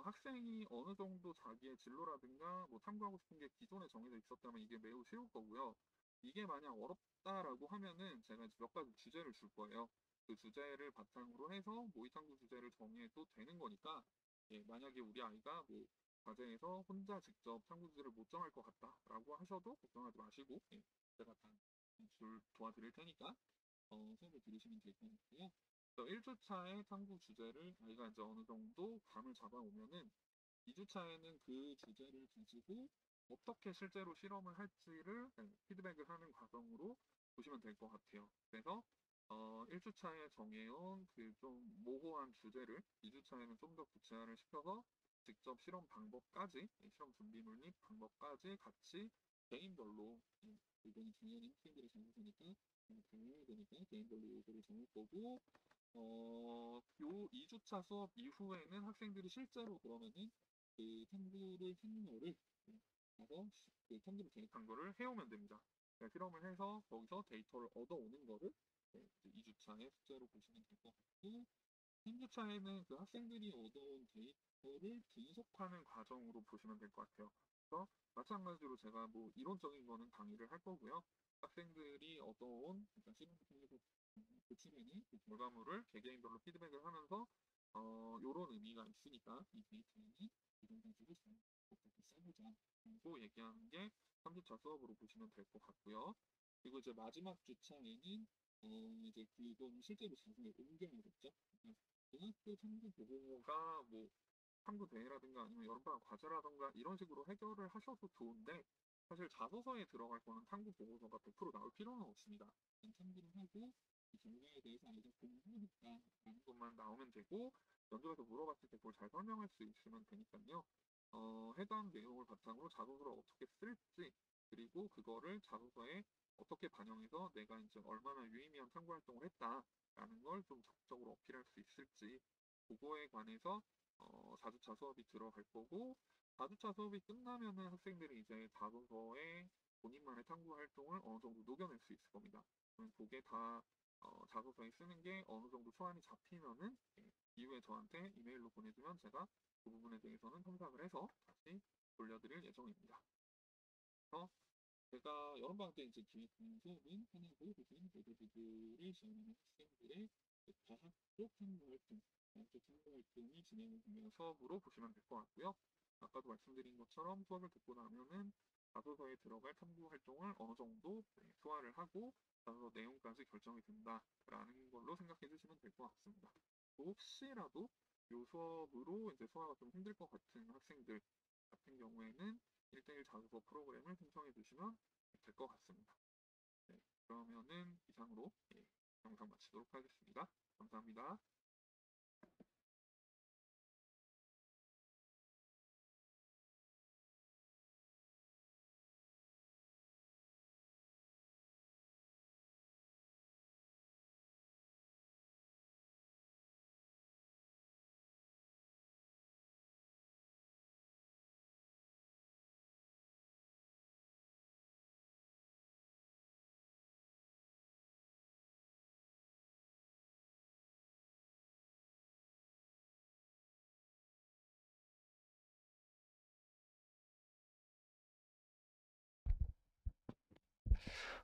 학생이 어느 정도 자기의 진로라든가 뭐 탐구하고 싶은 게 기존에 정해져 있었다면 이게 매우 쉬울 거고요. 이게 만약 어렵다라고 하면은 제가 이제 몇 가지 주제를 줄 거예요. 그 주제를 바탕으로 해서 모의탐구 주제를 정해도 되는 거니까 예, 만약에 우리 아이가 뭐 과제에서 혼자 직접 탐구 주제를 못 정할 것 같다라고 하셔도 걱정하지 마시고 예, 제가 다 도와드릴 테니까 수업을 들으시면 될 것 같고요. 1주차의 탐구 주제를 아이가 이제 어느 정도 감을 잡아오면은 2주차에는 그 주제를 가지고 어떻게 실제로 실험을 할지를 피드백을 하는 과정으로 보시면 될 것 같아요. 그래서 1주차에 정해온 그 좀 모호한 주제를 2주차에는 좀 더 구체화를 시켜서 직접 실험 방법까지, 실험 준비물 및 방법까지 같이 개인별로, 이건 당연히 학생들이 정해서니까 당연해야 되니까 개인별로 요구를 정할 거고, 요 2주차 수업 이후에는 학생들이 실제로 그러면은 그 탐구를 한 거를 가서 그 탐구를 계획한 거를 해오면 됩니다. 그러니까 실험을 해서 거기서 데이터를 얻어오는 거를 2주차의 숙제로 보시면 될 것 같고 3주차에는 그 학생들이 얻어온 데이터를 분석하는 과정으로 보시면 될 것 같아요. 그래서 마찬가지로 제가 뭐 이론적인 거는 강의를 할 거고요. 학생들이 얻어온 그러니까 실험을 통해서 도출해낸 그 결과물을 개개인별로 피드백을 하면서 요런 의미가 있으니까 이 데이터는 이걸 가지고 잘 어떻게 써보자 라고 얘기하는 게 3주차 수업으로 보시면 될 것 같고요. 그리고 이제 마지막 주차에는 이제 그건 실제로 자세히 옮겨야겠죠. 그러니까 중학교 탐구 보고가 뭐 탐구 대회라든가 아니면 여름방학 과제라든가 이런 식으로 해결을 하셔도 좋은데 사실 자소서에 들어갈 거는 탐구 보고서가 100% 나올 필요는 없습니다. 탐구를 하고 그 결과에 대해서 아이가 공부했다라는 것만 나오면 되고 면접에서 물어봤을 때 그걸 잘 설명할 수 있으면 되니까요. 해당 내용을 바탕으로 자소서를 어떻게 쓸지 그리고 그거를 자소서에 어떻게 반영해서 내가 이제 얼마나 유의미한 탐구 활동을 했다라는 걸 좀 적극적으로 어필할 수 있을지 그거에 관해서 4주차 수업이 들어갈 거고 4주차 수업이 끝나면은 학생들이 이제 자소서에 본인만의 탐구 활동을 어느 정도 녹여낼 수 있을 겁니다. 그럼 그게 다 자소서에 쓰는 게 어느 정도 초안이 잡히면은 이후에 저한테 이메일로 보내주면 제가 그 부분에 대해서는 첨삭을 해서 다시 돌려드릴 예정입니다. 그래서 제가 여름방학 때 이제 기획한 수업은 하나고 대신 외대부를 지원하는 학생들의 과학 쪽 탐구 활동, 과학 쪽 탐구 활동이 진행되는 수업으로 보시면 될 것 같고요. 아까도 말씀드린 것처럼 수업을 듣고 나면은 자소서에 들어갈 탐구 활동을 어느 정도 소화를 하고 자소서 내용까지 결정이 된다라는 걸로 생각해 주시면 될 것 같습니다. 혹시라도 이 수업으로 이제 소화가 좀 힘들 것 같은 학생들 같은 경우에는 1대1 자소서 프로그램을 신청해 주시면 될 것 같습니다. 네, 그러면은 이상으로 영상 마치도록 하겠습니다. 감사합니다.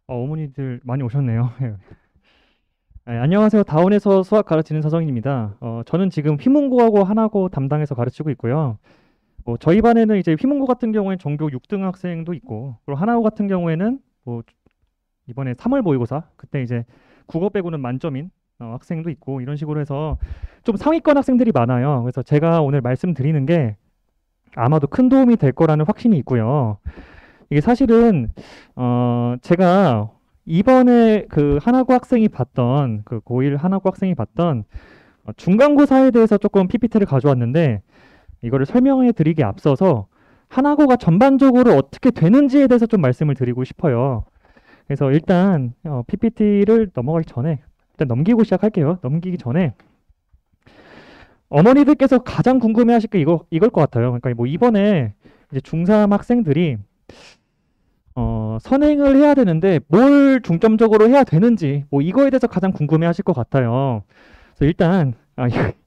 어머니들 많이 오셨네요. 네, 안녕하세요. 다운에서 수학 가르치는 서정인입니다. 저는 지금 휘문고하고 한화고 담당해서 가르치고 있고요. 저희 반에는 이제 휘문고 같은 경우에는 전교 6등 학생도 있고, 그리고 한화고 같은 경우에는 이번에 3월 모의고사 그때 이제 국어 빼고는 만점인 학생도 있고 이런 식으로 해서 좀 상위권 학생들이 많아요. 그래서 제가 오늘 말씀드리는 게 아마도 큰 도움이 될 거라는 확신이 있고요. 이게 사실은 제가 이번에 그 하나고 학생이 봤던 그 고1 하나고 학생이 봤던 중간고사에 대해서 조금 PPT를 가져왔는데 이거를 설명해 드리기 앞서서 하나고가 전반적으로 어떻게 되는지에 대해서 좀 말씀을 드리고 싶어요. 그래서 일단 PPT를 넘어가기 전에 일단 넘기고 시작할게요. 넘기기 전에 어머니들께서 가장 궁금해하실 게 이걸 것 같아요. 그러니까 뭐 이번에 이제 중3 학생들이 선행을 해야 되는데 뭘 중점적으로 해야 되는지 뭐 이거에 대해서 가장 궁금해하실 것 같아요. 그래서 일단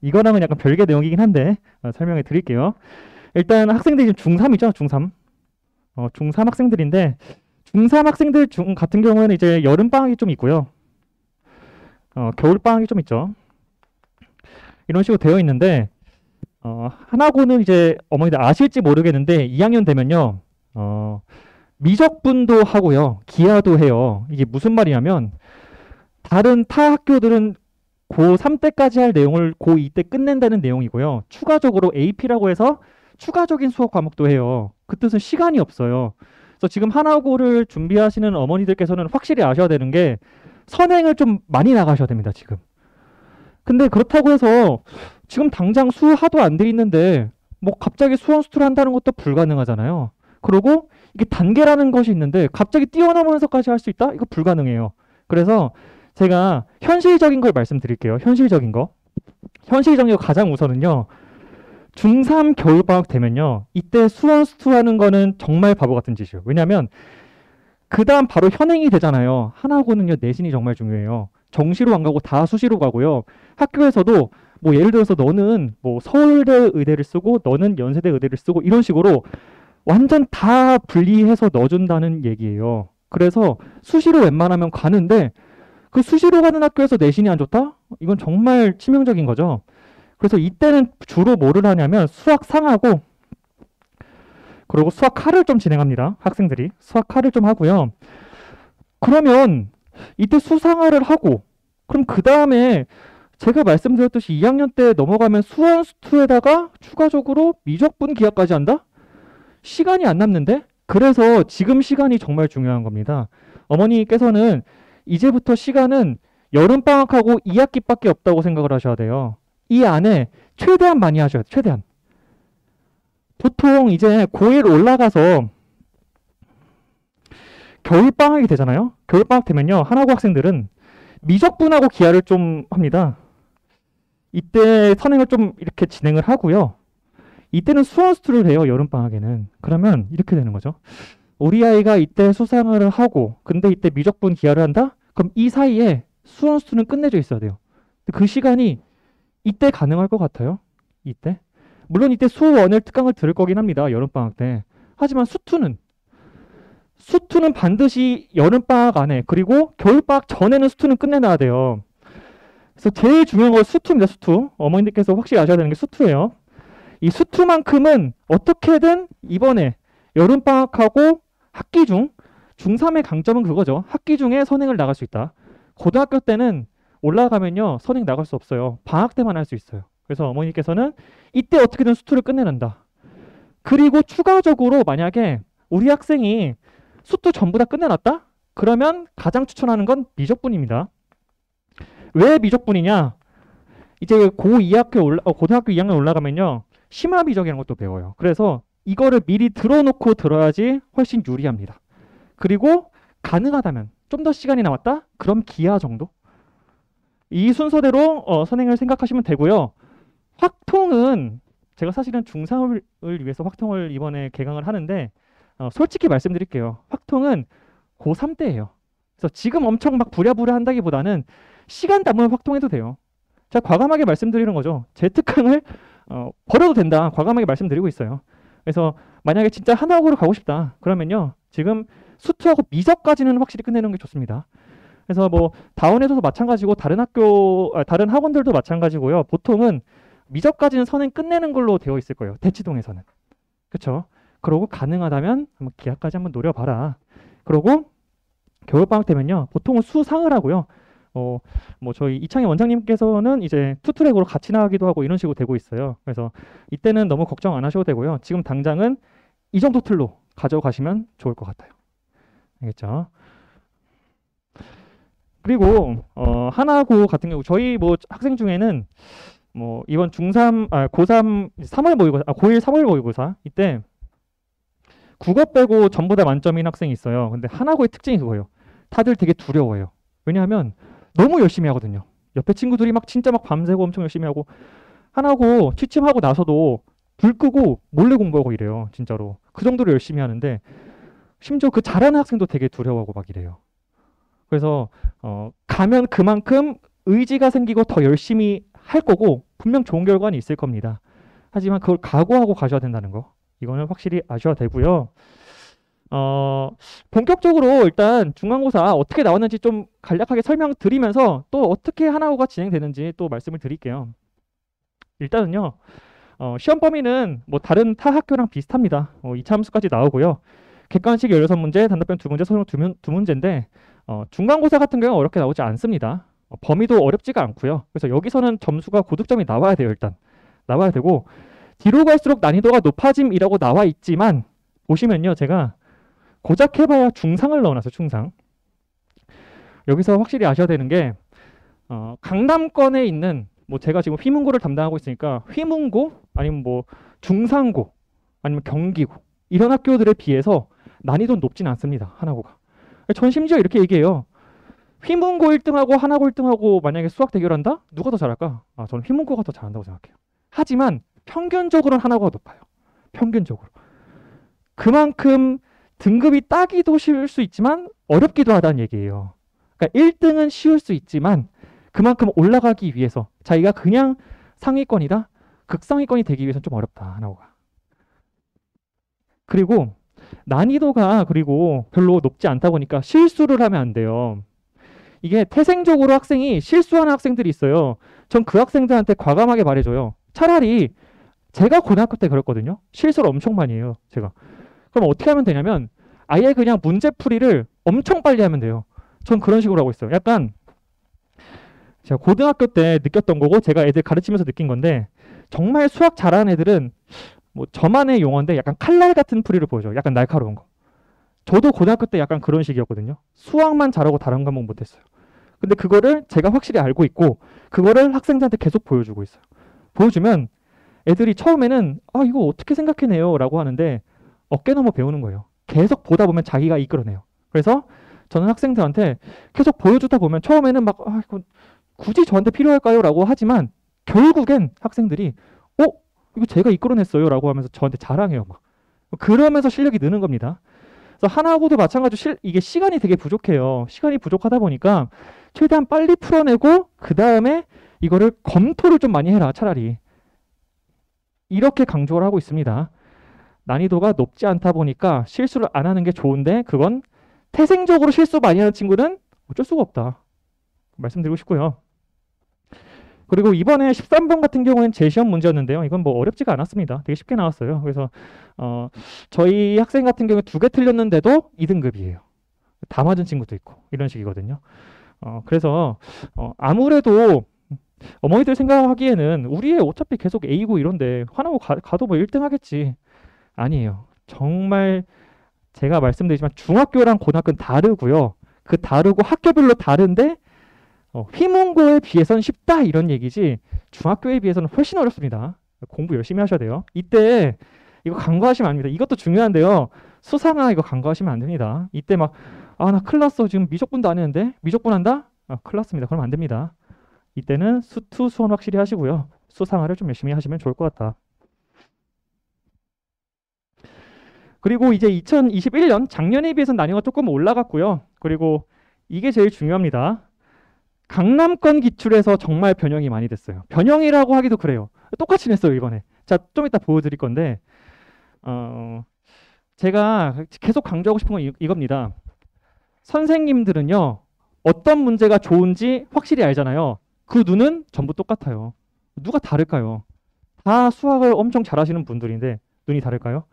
이거랑은 약간 별개 내용이긴 한데 설명해 드릴게요. 일단 학생들이 지금 중3이죠, 중3. 중3 학생들인데 중3 학생들 같은 경우에는 이제 여름 방학이 좀 있고요. 겨울 방학이 좀 있죠. 이런 식으로 되어 있는데 하나고는 이제 어머니들 아실지 모르겠는데 2학년 되면요. 미적분도 하고요. 기하도 해요. 이게 무슨 말이냐면 다른 타 학교들은 고3 때까지 할 내용을 고2 때 끝낸다는 내용이고요. 추가적으로 AP라고 해서 추가적인 수업 과목도 해요. 그 뜻은 시간이 없어요. 그래서 지금 하나고를 준비하시는 어머니들께서는 확실히 아셔야 되는 게 선행을 좀 많이 나가셔야 됩니다, 지금. 근데 그렇다고 해서 지금 당장 수하도 안 돼 있는데 뭐 갑자기 수원수투를 한다는 것도 불가능하잖아요. 그리고 이게 단계라는 것이 있는데 갑자기 뛰어넘으면서까지 할 수 있다? 이거 불가능해요. 그래서 제가 현실적인 걸 말씀드릴게요. 현실적인 거. 현실적인 거 가장 우선은요. 중3 겨울방학 되면요. 이때 수원수투 하는 거는 정말 바보 같은 짓이에요. 왜냐하면 그 다음 바로 현행이 되잖아요. 하나고는요. 내신이 정말 중요해요. 정시로 안 가고 다 수시로 가고요. 학교에서도 뭐 예를 들어서 너는 뭐 서울대 의대를 쓰고 너는 연세대 의대를 쓰고 이런 식으로 완전 다 분리해서 넣어준다는 얘기예요. 그래서 수시로 웬만하면 가는데 그 수시로 가는 학교에서 내신이 안 좋다? 이건 정말 치명적인 거죠. 그래서 이때는 주로 뭐를 하냐면 수학 상하고 그리고 수학 하를 좀 진행합니다. 학생들이 수학 하를 좀 하고요. 그러면 이때 수상화를 하고 그럼 그 다음에 제가 말씀드렸듯이 2학년 때 넘어가면 수원수투에다가 추가적으로 미적분 기하까지 한다? 시간이 안 남는데? 그래서 지금 시간이 정말 중요한 겁니다. 어머니께서는 이제부터 시간은 여름방학하고 2학기밖에 없다고 생각을 하셔야 돼요. 이 안에 최대한 많이 하셔야 돼요. 최대한. 보통 이제 고1 올라가서 겨울방학이 되잖아요. 겨울방학 되면요. 하나고 학생들은 미적분하고 기하를 좀 합니다. 이때 선행을 좀 이렇게 진행을 하고요. 이때는 수원수투를 해요. 여름방학에는. 그러면 이렇게 되는 거죠. 우리 아이가 이때 수상을 하고 근데 이때 미적분 기하를 한다? 그럼 이 사이에 수원수투는 끝내져 있어야 돼요. 그 시간이 이때 가능할 것 같아요. 이때. 물론 이때 수원을 특강을 들을 거긴 합니다. 여름방학 때. 하지만 수투는 반드시 여름방학 안에 그리고 겨울방학 전에는 수투는 끝내놔야 돼요. 그래서 제일 중요한 건 수투입니다. 수투. 어머니들께서 확실히 아셔야 되는 게 수투예요. 이 수투만큼은 어떻게든 이번에 여름방학하고 학기 중 중3의 강점은 그거죠. 학기 중에 선행을 나갈 수 있다. 고등학교 때는 올라가면요. 선행 나갈 수 없어요. 방학 때만 할 수 있어요. 그래서 어머니께서는 이때 어떻게든 수투를 끝내낸다. 그리고 추가적으로 만약에 우리 학생이 수투 전부 다 끝내놨다? 그러면 가장 추천하는 건 미적분입니다. 왜 미적분이냐? 이제 고등학교 2학년 올라가면요. 심화미적이라는 것도 배워요. 그래서 이거를 미리 들어놓고 들어야지 훨씬 유리합니다. 그리고 가능하다면 좀 더 시간이 남았다? 그럼 기하 정도? 이 순서대로 선행을 생각하시면 되고요. 확통은 제가 사실은 중3을 위해서 확통을 이번에 개강을 하는데 솔직히 말씀드릴게요. 확통은 고3 때예요. 그래서 지금 엄청 막 부랴부랴 한다기보다는 시간 남으면 확통해도 돼요. 제가 과감하게 말씀드리는 거죠. 제 특강을 버려도 된다. 과감하게 말씀드리고 있어요. 그래서 만약에 진짜 하나고로 가고 싶다. 그러면요. 지금 수투하고 미적까지는 확실히 끝내는 게 좋습니다. 그래서 뭐 다운에서도 마찬가지고 다른 학원들도 마찬가지고요. 보통은 미적까지는 선행 끝내는 걸로 되어 있을 거예요. 대치동에서는. 그렇죠? 그러고 가능하다면 한번 기하까지 한번 노려봐라. 그러고 겨울방학 되면요. 보통은 수상을 하고요. 뭐 저희 이창희 원장님께서는 이제 투트랙으로 같이 나가기도 하고 이런 식으로 되고 있어요. 그래서 이때는 너무 걱정 안 하셔도 되고요. 지금 당장은 이 정도 틀로 가져가시면 좋을 것 같아요. 알겠죠? 그리고 하나고 같은 경우 저희 뭐 학생 중에는 뭐 이번 중3 고3 3월 모의고사 고1 3월 모의고사 이때 국어 빼고 전부 다 만점인 학생이 있어요. 근데 하나고의 특징이 그거예요. 다들 되게 두려워해요. 왜냐하면 너무 열심히 하거든요. 옆에 친구들이 막 진짜 막 밤새고 엄청 열심히 하고 하나고 취침하고 나서도 불 끄고 몰래 공부하고 이래요. 진짜로. 그 정도로 열심히 하는데 심지어 그 잘하는 학생도 되게 두려워하고 막 이래요. 그래서 가면 그만큼 의지가 생기고 더 열심히 할 거고 분명 좋은 결과는 있을 겁니다. 하지만 그걸 각오하고 가셔야 된다는 거. 이거는 확실히 아셔야 되고요. 본격적으로 일단 중간고사 어떻게 나왔는지 좀 간략하게 설명드리면서 또 어떻게 하나고가 진행되는지 또 말씀을 드릴게요. 일단은요. 시험 범위는 뭐 다른 타 학교랑 비슷합니다. 이차 함수까지 나오고요. 객관식 16문제, 단답변 2문제, 소형 2문제인데 중간고사 같은 경우는 어렵게 나오지 않습니다. 범위도 어렵지가 않고요. 그래서 여기서는 점수가 고득점이 나와야 돼요. 일단 나와야 되고 뒤로 갈수록 난이도가 높아짐이라고 나와 있지만 보시면요. 제가 고작 해봐야 중상을 넣어놨어요. 중상. 여기서 확실히 아셔야 되는 게 강남권에 있는 뭐 제가 지금 휘문고를 담당하고 있으니까 휘문고 아니면 뭐 중상고 아니면 경기고 이런 학교들에 비해서 난이도는 높진 않습니다. 하나고가. 전 심지어 이렇게 얘기해요. 휘문고 1등하고 하나고 1등하고 만약에 수학 대결한다? 누가 더 잘할까? 저는 휘문고가 더 잘한다고 생각해요. 하지만 평균적으로는 하나고가 높아요. 평균적으로. 그만큼 등급이 따기도 쉬울 수 있지만 어렵기도 하다는 얘기예요. 그러니까 1등은 쉬울 수 있지만 그만큼 올라가기 위해서 자기가 그냥 상위권이다? 극상위권이 되기 위해서는 좀 어렵다. 하나고가. 그리고 난이도가 그리고 별로 높지 않다 보니까 실수를 하면 안 돼요. 이게 태생적으로 학생이 실수하는 학생들이 있어요. 전 그 학생들한테 과감하게 말해줘요. 차라리 제가 고등학교 때 그랬거든요. 실수를 엄청 많이 해요. 제가. 그럼 어떻게 하면 되냐면 아예 그냥 문제풀이를 엄청 빨리 하면 돼요. 전 그런 식으로 하고 있어요. 약간 제가 고등학교 때 느꼈던 거고 제가 애들 가르치면서 느낀 건데 정말 수학 잘하는 애들은 뭐 저만의 용어인데 약간 칼날 같은 풀이를 보여줘요. 약간 날카로운 거. 저도 고등학교 때 약간 그런 식이었거든요. 수학만 잘하고 다른 과목 못했어요. 근데 그거를 제가 확실히 알고 있고 그거를 학생들한테 계속 보여주고 있어요. 보여주면 애들이 처음에는 이거 어떻게 생각해내요? 라고 하는데 어깨 넘어 배우는 거예요. 계속 보다 보면 자기가 이끌어내요. 그래서 저는 학생들한테 계속 보여주다 보면 처음에는 막 이거 굳이 저한테 필요할까요? 라고 하지만 결국엔 학생들이 이거 제가 이끌어냈어요 라고 하면서 저한테 자랑해요. 막. 그러면서 실력이 느는 겁니다. 그래서 하나하고도 마찬가지로 이게 시간이 되게 부족해요. 시간이 부족하다 보니까 최대한 빨리 풀어내고 그 다음에 이거를 검토를 좀 많이 해라. 차라리. 이렇게 강조를 하고 있습니다. 난이도가 높지 않다 보니까 실수를 안 하는 게 좋은데 그건 태생적으로 실수 많이 하는 친구는 어쩔 수가 없다. 말씀드리고 싶고요. 그리고 이번에 13번 같은 경우에는 재시험 문제였는데요. 이건 뭐 어렵지가 않았습니다. 되게 쉽게 나왔어요. 그래서 저희 학생 같은 경우에 2개 틀렸는데도 2등급이에요. 다 맞은 친구도 있고 이런 식이거든요. 그래서 아무래도 어머니들 생각하기에는 우리 애 어차피 계속 A고 이런데 하나고 가도 뭐 1등 하겠지. 아니에요. 정말 제가 말씀드리지만 중학교랑 고등학교는 다르고요. 그 다르고 학교별로 다른데 휘문고에 비해서는 쉽다 이런 얘기지 중학교에 비해서는 훨씬 어렵습니다. 공부 열심히 하셔야 돼요. 이때 이거 간과하시면 안 됩니다. 이것도 중요한데요. 수상아 이거 간과하시면 안 됩니다. 이때 막 나 큰일 났어. 지금 미적분도 안 했는데 미적분 한다? 큰일 났습니다. 그러면 안 됩니다. 이때는 수투 수원 확실히 하시고요. 수상아를 좀 열심히 하시면 좋을 것 같다. 그리고 이제 2021년 작년에 비해서는 난이도가 조금 올라갔고요. 그리고 이게 제일 중요합니다. 강남권 기출에서 정말 변형이 많이 됐어요. 변형이라고 하기도 그래요. 똑같이 냈어요 이번에. 자, 좀 이따 보여드릴 건데 제가 계속 강조하고 싶은 건 이겁니다. 선생님들은요. 어떤 문제가 좋은지 확실히 알잖아요. 그 눈은 전부 똑같아요. 누가 다를까요? 다 수학을 엄청 잘하시는 분들인데 눈이 다를까요?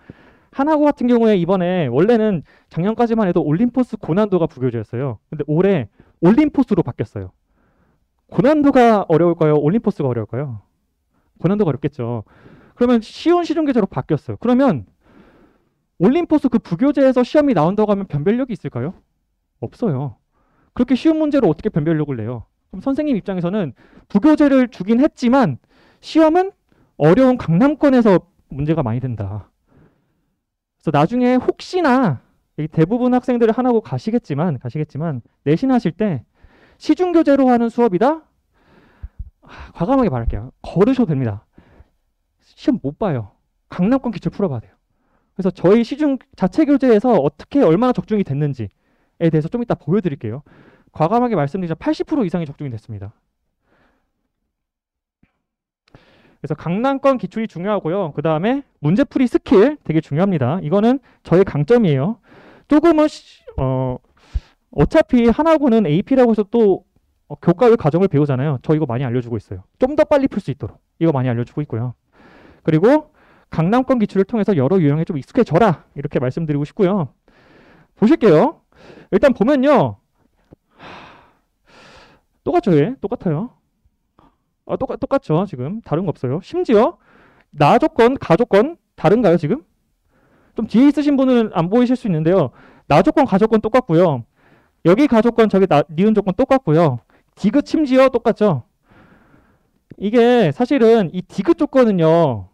하나고 같은 경우에 이번에 원래는 작년까지만 해도 올림포스 고난도가 부교재였어요. 근데 올해 올림포스로 바뀌었어요. 고난도가 어려울까요? 올림포스가 어려울까요? 고난도가 어렵겠죠. 그러면 쉬운 시중교재로 바뀌었어요. 그러면 올림포스 그 부교재에서 시험이 나온다고 하면 변별력이 있을까요? 없어요. 그렇게 쉬운 문제로 어떻게 변별력을 내요? 그럼 선생님 입장에서는 부교재를 주긴 했지만 시험은 어려운 강남권에서 문제가 많이 된다. 그래서 나중에 혹시나 대부분 학생들이 하나고 가시겠지만 내신하실 때 시중교재로 하는 수업이다? 과감하게 말할게요. 걸으셔도 됩니다. 시험 못 봐요. 강남권 기출 풀어봐야 돼요. 그래서 저희 시중 자체 교재에서 어떻게 얼마나 적중이 됐는지에 대해서 좀 이따 보여드릴게요. 과감하게 말씀드리자면 80% 이상이 적중이 됐습니다. 그래서 강남권 기출이 중요하고요. 그 다음에 문제풀이 스킬 되게 중요합니다. 이거는 저의 강점이에요. 조금은 어차피 하나고는 AP라고 해서 또 교과의 과정을 배우잖아요. 저 이거 많이 알려주고 있어요. 좀 더 빨리 풀 수 있도록 이거 많이 알려주고 있고요. 그리고 강남권 기출을 통해서 여러 유형에 좀 익숙해져라 이렇게 말씀드리고 싶고요. 보실게요. 일단 보면요. 똑같죠? 예? 똑같아요. 똑같죠. 지금 다른 거 없어요. 심지어 나 조건, 가 조건 다른가요? 지금? 좀 뒤에 있으신 분은 안 보이실 수 있는데요. 나 조건, 가 조건 똑같고요. 여기 가 조건, 저기 니은 조건 똑같고요. 디귿 심지어 똑같죠. 이게 사실은 이 디귿 조건은요.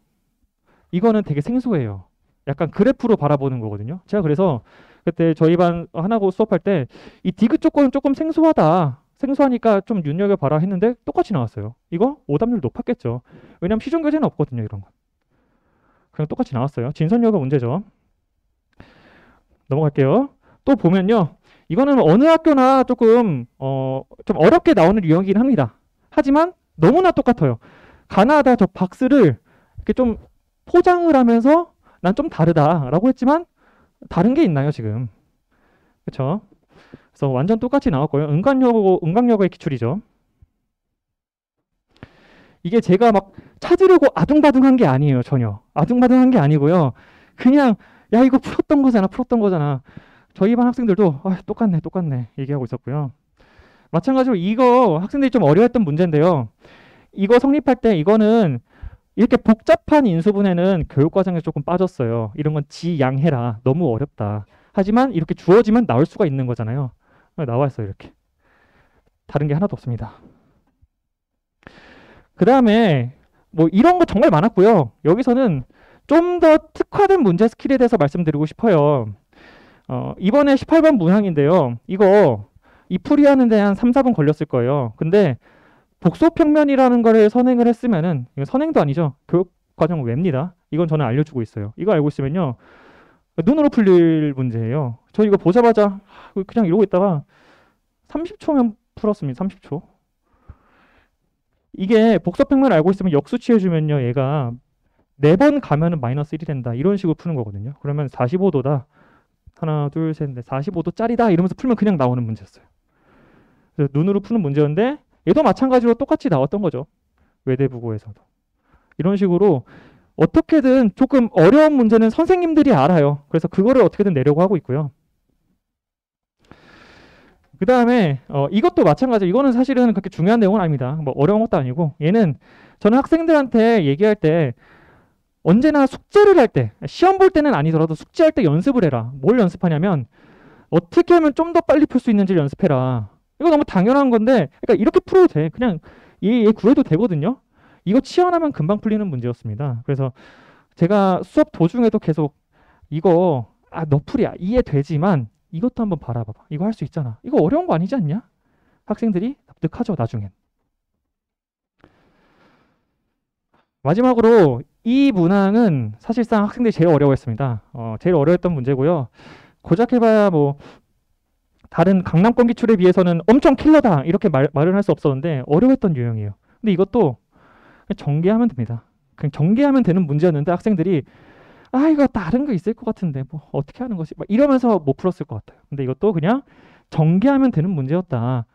이거는 되게 생소해요. 약간 그래프로 바라보는 거거든요. 제가 그래서 그때 저희 반 하나고 수업할 때 이 디귿 조건은 조금 생소하다. 생소하니까 좀 눈여겨봐라 했는데 똑같이 나왔어요. 이거 오답률 높았겠죠. 왜냐면 시중교재는 없거든요. 이런 건. 그냥 똑같이 나왔어요. 진선녀가 문제죠. 넘어갈게요. 또 보면요. 이거는 어느 학교나 조금 좀 어렵게 나오는 유형이긴 합니다. 하지만 너무나 똑같아요. 가나다 저 박스를 이렇게 좀 포장을 하면서 난 좀 다르다라고 했지만 다른 게 있나요 지금? 그렇죠? 그래서 완전 똑같이 나왔고요. 은강여고의 기출이죠. 이게 제가 막 찾으려고 아둥바둥한 게 아니에요. 전혀. 아둥바둥한 게 아니고요. 그냥 야 이거 풀었던 거잖아. 저희 반 학생들도 똑같네 얘기하고 있었고요. 마찬가지로 이거 학생들이 좀 어려워했던 문제인데요. 이거 성립할 때 이거는 이렇게 복잡한 인수분해는 교육과정에 조금 빠졌어요. 이런 건 지양해라. 너무 어렵다. 하지만 이렇게 주어지면 나올 수가 있는 거잖아요. 나와 있어요. 이렇게. 다른 게 하나도 없습니다. 그 다음에 뭐 이런 거 정말 많았고요. 여기서는 좀 더 특화된 문제 스킬에 대해서 말씀드리고 싶어요. 이번에 18번 문항인데요. 이거 이 풀이하는 데 한 3, 4분 걸렸을 거예요. 근데 복소평면이라는 거를 선행을 했으면은 이거 선행도 아니죠. 교육과정 외입니다. 이건 저는 알려주고 있어요. 이거 알고 있으면요. 눈으로 풀릴 문제예요. 저 이거 보자마자 그냥 이러고 있다가 30초면 풀었습니다. 30초. 이게 복소평면 알고 있으면 역수 취해주면요. 얘가 4번 가면은 마이너스 1이 된다. 이런 식으로 푸는 거거든요. 그러면 45도다. 하나, 둘, 셋, 넷. 45도짜리다. 이러면서 풀면 그냥 나오는 문제였어요. 그래서 눈으로 푸는 문제였는데 얘도 마찬가지로 똑같이 나왔던 거죠. 외대부고에서도. 이런 식으로 어떻게든 조금 어려운 문제는 선생님들이 알아요. 그래서 그거를 어떻게든 내려고 하고 있고요. 그 다음에 이것도 마찬가지로 이거는 사실은 그렇게 중요한 내용은 아닙니다. 뭐 어려운 것도 아니고 얘는 저는 학생들한테 얘기할 때 언제나 숙제를 할 때 시험 볼 때는 아니더라도 숙제할 때 연습을 해라. 뭘 연습하냐면 어떻게 하면 좀 더 빨리 풀 수 있는지를 연습해라. 이거 너무 당연한 건데 그러니까 이렇게 풀어도 돼. 그냥 얘 구해도 되거든요. 이거 치환하면 금방 풀리는 문제였습니다. 그래서 제가 수업 도중에도 계속 이거 너 풀이야. 이해되지만 이것도 한번 바라봐봐. 이거 할 수 있잖아. 이거 어려운 거 아니지 않냐? 학생들이 납득하죠. 나중엔. 마지막으로 이 문항은 사실상 학생들이 제일 어려워했습니다. 제일 어려웠던 문제고요. 고작 해봐야 뭐 다른 강남권 기출에 비해서는 엄청 킬러다 이렇게 말을 할 수 없었는데 어려웠던 유형이에요. 근데 이것도 그냥 전개하면 됩니다. 그냥 전개하면 되는 문제였는데 학생들이 이거 다른 거 있을 것 같은데 뭐 어떻게 하는 거지? 막 이러면서 못 풀었을 것 같아요. 근데 이것도 그냥 전개하면 되는 문제였다.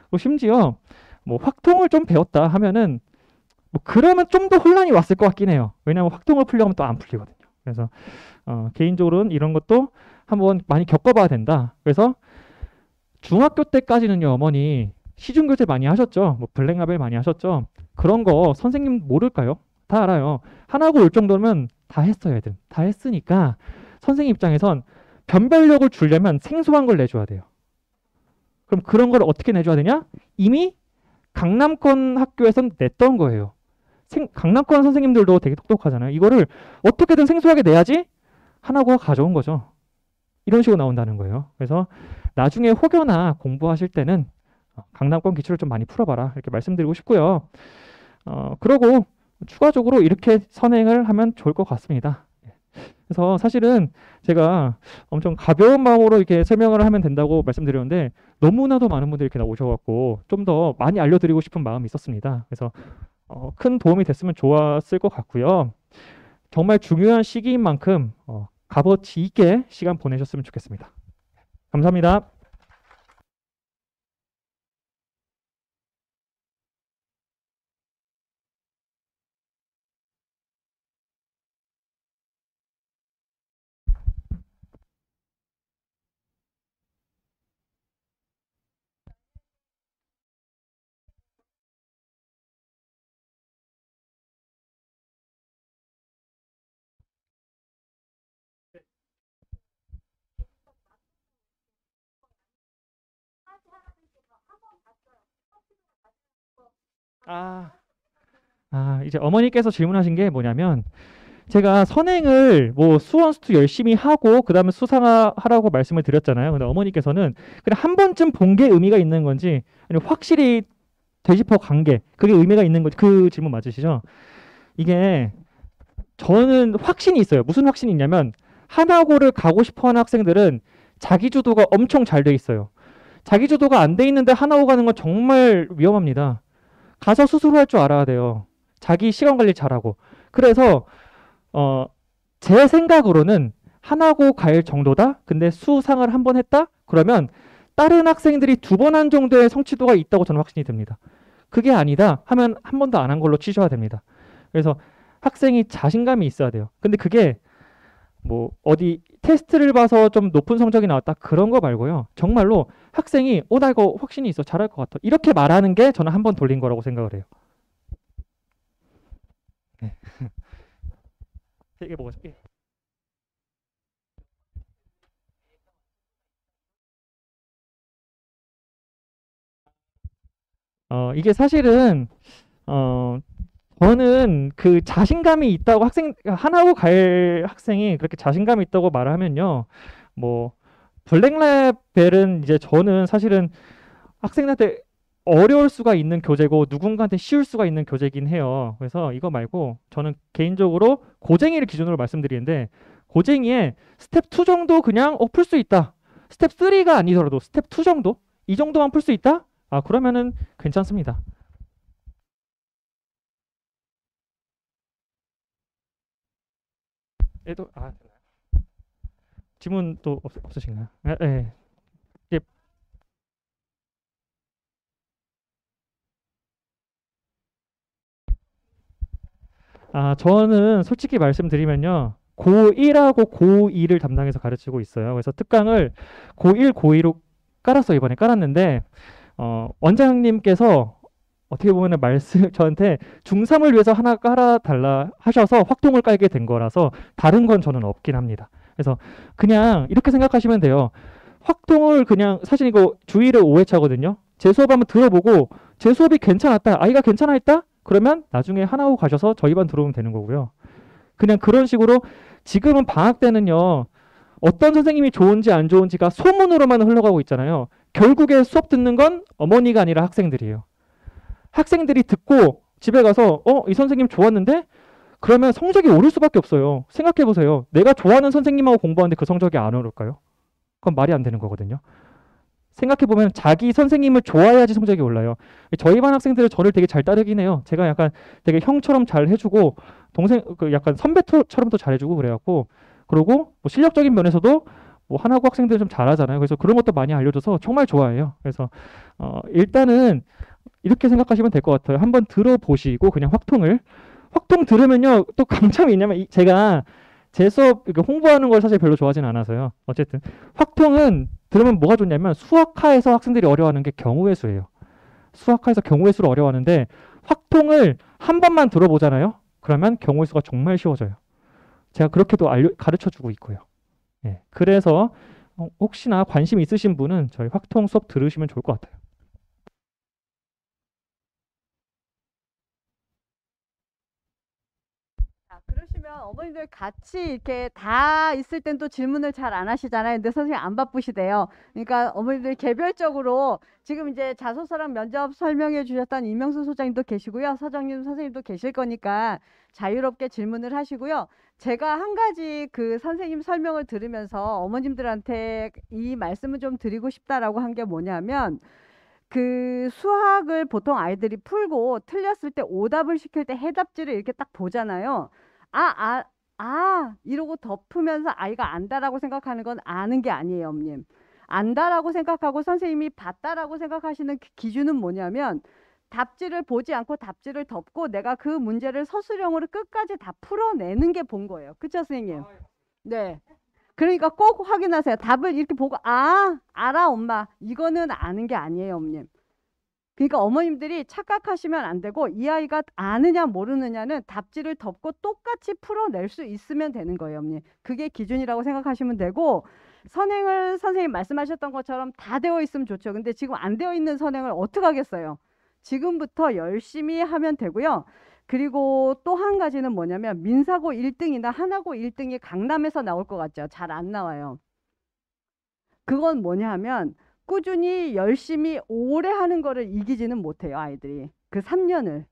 그리고 심지어 뭐 확통을 좀 배웠다 하면은 뭐 그러면 좀 더 혼란이 왔을 것 같긴 해요. 왜냐하면 확통을 풀려고 하면 또 안 풀리거든요. 그래서 개인적으로는 이런 것도 한번 많이 겪어봐야 된다. 그래서 중학교 때까지는요, 어머니 시중 교재 많이 하셨죠? 뭐 블랙라벨 많이 하셨죠? 그런 거 선생님 모를까요? 다 알아요. 하나고 올 정도면 다 했어요, 애들. 다 했으니까 선생님 입장에선 변별력을 주려면 생소한 걸 내줘야 돼요. 그럼 그런 걸 어떻게 내줘야 되냐? 이미 강남권 학교에선 냈던 거예요. 강남권 선생님들도 되게 똑똑하잖아요. 이거를 어떻게든 생소하게 내야지 하나고가 가져온 거죠. 이런 식으로 나온다는 거예요. 그래서 나중에 혹여나 공부하실 때는 강남권 기출을 좀 많이 풀어봐라 이렇게 말씀드리고 싶고요. 그러고 추가적으로 이렇게 선행을 하면 좋을 것 같습니다. 그래서 사실은 제가 엄청 가벼운 마음으로 이렇게 설명을 하면 된다고 말씀드렸는데 너무나도 많은 분들이 이렇게 나오셔갖고 좀 더 많이 알려드리고 싶은 마음이 있었습니다. 그래서 큰 도움이 됐으면 좋았을 것 같고요. 정말 중요한 시기인 만큼 값어치 있게 시간 보내셨으면 좋겠습니다. 감사합니다. 이제 어머니께서 질문하신 게 뭐냐면 제가 선행을 뭐 수원수투 열심히 하고 그 다음에 수상하라고 말씀을 드렸잖아요. 근데 어머니께서는 그냥 한 번쯤 본 게 의미가 있는 건지 아니면 확실히 되짚어 간 게 그게 의미가 있는 건지 그 질문 맞으시죠? 이게 저는 확신이 있어요. 무슨 확신이 있냐면 하나고를 가고 싶어하는 학생들은 자기주도가 엄청 잘 돼 있어요. 자기주도가 안 돼 있는데 하나고 가는 건 정말 위험합니다. 가서 스스로 할 줄 알아야 돼요. 자기 시간 관리 잘하고. 그래서 제 생각으로는 하나고 갈 정도다. 근데 수상을 한 번 했다? 그러면 다른 학생들이 2번 한 정도의 성취도가 있다고 저는 확신이 듭니다. 그게 아니다 하면 한 번도 안 한 걸로 치셔야 됩니다. 그래서 학생이 자신감이 있어야 돼요. 근데 그게 뭐 어디 테스트를 봐서 좀 높은 성적이 나왔다 그런 거 말고요. 정말로 학생이 나 이거 확신이 있어 잘할 것 같아 이렇게 말하는 게 저는 한 번 돌린 거라고 생각을 해요. 네. 이게 뭐죠? 이게 사실은 저는 그 자신감이 있다고 하나고 갈 학생이 그렇게 자신감이 있다고 말하면요. 뭐 블랙라벨은 이제 저는 사실은 학생한테 어려울 수가 있는 교재고 누군가한테 쉬울 수가 있는 교재긴 해요. 그래서 이거 말고 저는 개인적으로 고쟁이를 기준으로 말씀드리는데 고쟁이에 스텝 2 정도 그냥 풀 수 있다. 스텝 3가 아니더라도 스텝 2 정도? 이 정도만 풀 수 있다? 그러면은 괜찮습니다. 얘도 되나요? 질문 또 없으신가요? 네. 예. 저는 솔직히 말씀드리면요. 고1하고 고2를 담당해서 가르치고 있어요. 그래서 특강을 고1, 고2로 깔았어요. 이번에 깔았는데 원장님께서 어떻게 보면 저한테 중3을 위해서 하나 깔아달라 하셔서 확통을 깔게 된 거라서 다른 건 저는 없긴 합니다. 그래서 그냥 이렇게 생각하시면 돼요. 확통을 그냥 사실 이거 주1회 5회차거든요. 제 수업 한번 들어보고 제 수업이 괜찮았다. 아이가 괜찮아 했다? 그러면 나중에 하나고 가셔서 저희 반 들어오면 되는 거고요. 그냥 그런 식으로 지금은 방학 때는요. 어떤 선생님이 좋은지 안 좋은지가 소문으로만 흘러가고 있잖아요. 결국에 수업 듣는 건 어머니가 아니라 학생들이에요. 학생들이 듣고 집에 가서 이 선생님 좋았는데? 그러면 성적이 오를 수밖에 없어요. 생각해보세요. 내가 좋아하는 선생님하고 공부하는데 그 성적이 안 오를까요? 그건 말이 안 되는 거거든요. 생각해보면 자기 선생님을 좋아해야지 성적이 올라요. 저희 반 학생들은 저를 되게 잘 따르긴 해요. 제가 약간 되게 형처럼 잘 해주고 약간 선배처럼도 잘해주고 그래갖고 그리고 뭐 실력적인 면에서도 뭐 하나고 학생들은 좀 잘하잖아요. 그래서 그런 것도 많이 알려줘서 정말 좋아해요. 그래서 일단은 이렇게 생각하시면 될 것 같아요. 한번 들어보시고 그냥 확통 들으면요 또 강점이 있냐면 제가 제 수업 홍보하는 걸 사실 별로 좋아하진 않아서요. 어쨌든 확통은 들으면 뭐가 좋냐면 수학하에서 학생들이 어려워하는 게 경우의 수예요. 수학화에서 경우의 수를 어려워하는데 확통을 한 번만 들어보잖아요. 그러면 경우의 수가 정말 쉬워져요. 제가 그렇게도 가르쳐 주고 있고요. 예, 그래서 혹시나 관심 있으신 분은 저희 확통 수업 들으시면 좋을 것 같아요. 그러시면 어머님들 같이 이렇게 다 있을 땐 또 질문을 잘 안 하시잖아요. 근데 선생님 안 바쁘시대요. 그러니까 어머님들 개별적으로 지금 이제 자소서랑 면접 설명해 주셨던 이명수 소장님도 계시고요. 서정님 선생님도 계실 거니까 자유롭게 질문을 하시고요. 제가 한 가지 그 선생님 설명을 들으면서 어머님들한테 이 말씀을 좀 드리고 싶다라고 한 게 뭐냐면 그 수학을 보통 아이들이 풀고 틀렸을 때 오답을 시킬 때 해답지를 이렇게 딱 보잖아요. 이러고 덮으면서 아이가 안다라고 생각하는 건 아는 게 아니에요, 어머님. 안다라고 생각하고 선생님이 봤다라고 생각하시는 그 기준은 뭐냐면 답지를 보지 않고 답지를 덮고 내가 그 문제를 서술형으로 끝까지 다 풀어내는 게 본 거예요. 그쵸, 선생님? 네. 그러니까 꼭 확인하세요. 답을 이렇게 보고 알아 엄마. 이거는 아는 게 아니에요, 어머님. 그러니까 어머님들이 착각하시면 안 되고 이 아이가 아느냐 모르느냐는 답지를 덮고 똑같이 풀어낼 수 있으면 되는 거예요, 어머님. 그게 기준이라고 생각하시면 되고 선행을 선생님 말씀하셨던 것처럼 다 되어 있으면 좋죠. 근데 지금 안 되어 있는 선행을 어떻게 하겠어요? 지금부터 열심히 하면 되고요. 그리고 또 한 가지는 뭐냐면 민사고 1등이나 하나고 1등이 강남에서 나올 것 같죠. 잘 안 나와요. 그건 뭐냐 하면 꾸준히 열심히 오래 하는 거를 이기지는 못해요, 아이들이. 그 3년을.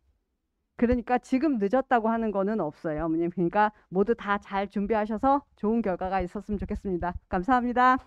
그러니까 지금 늦었다고 하는 거는 없어요, 어머님. 그러니까 모두 다 잘 준비하셔서 좋은 결과가 있었으면 좋겠습니다. 감사합니다.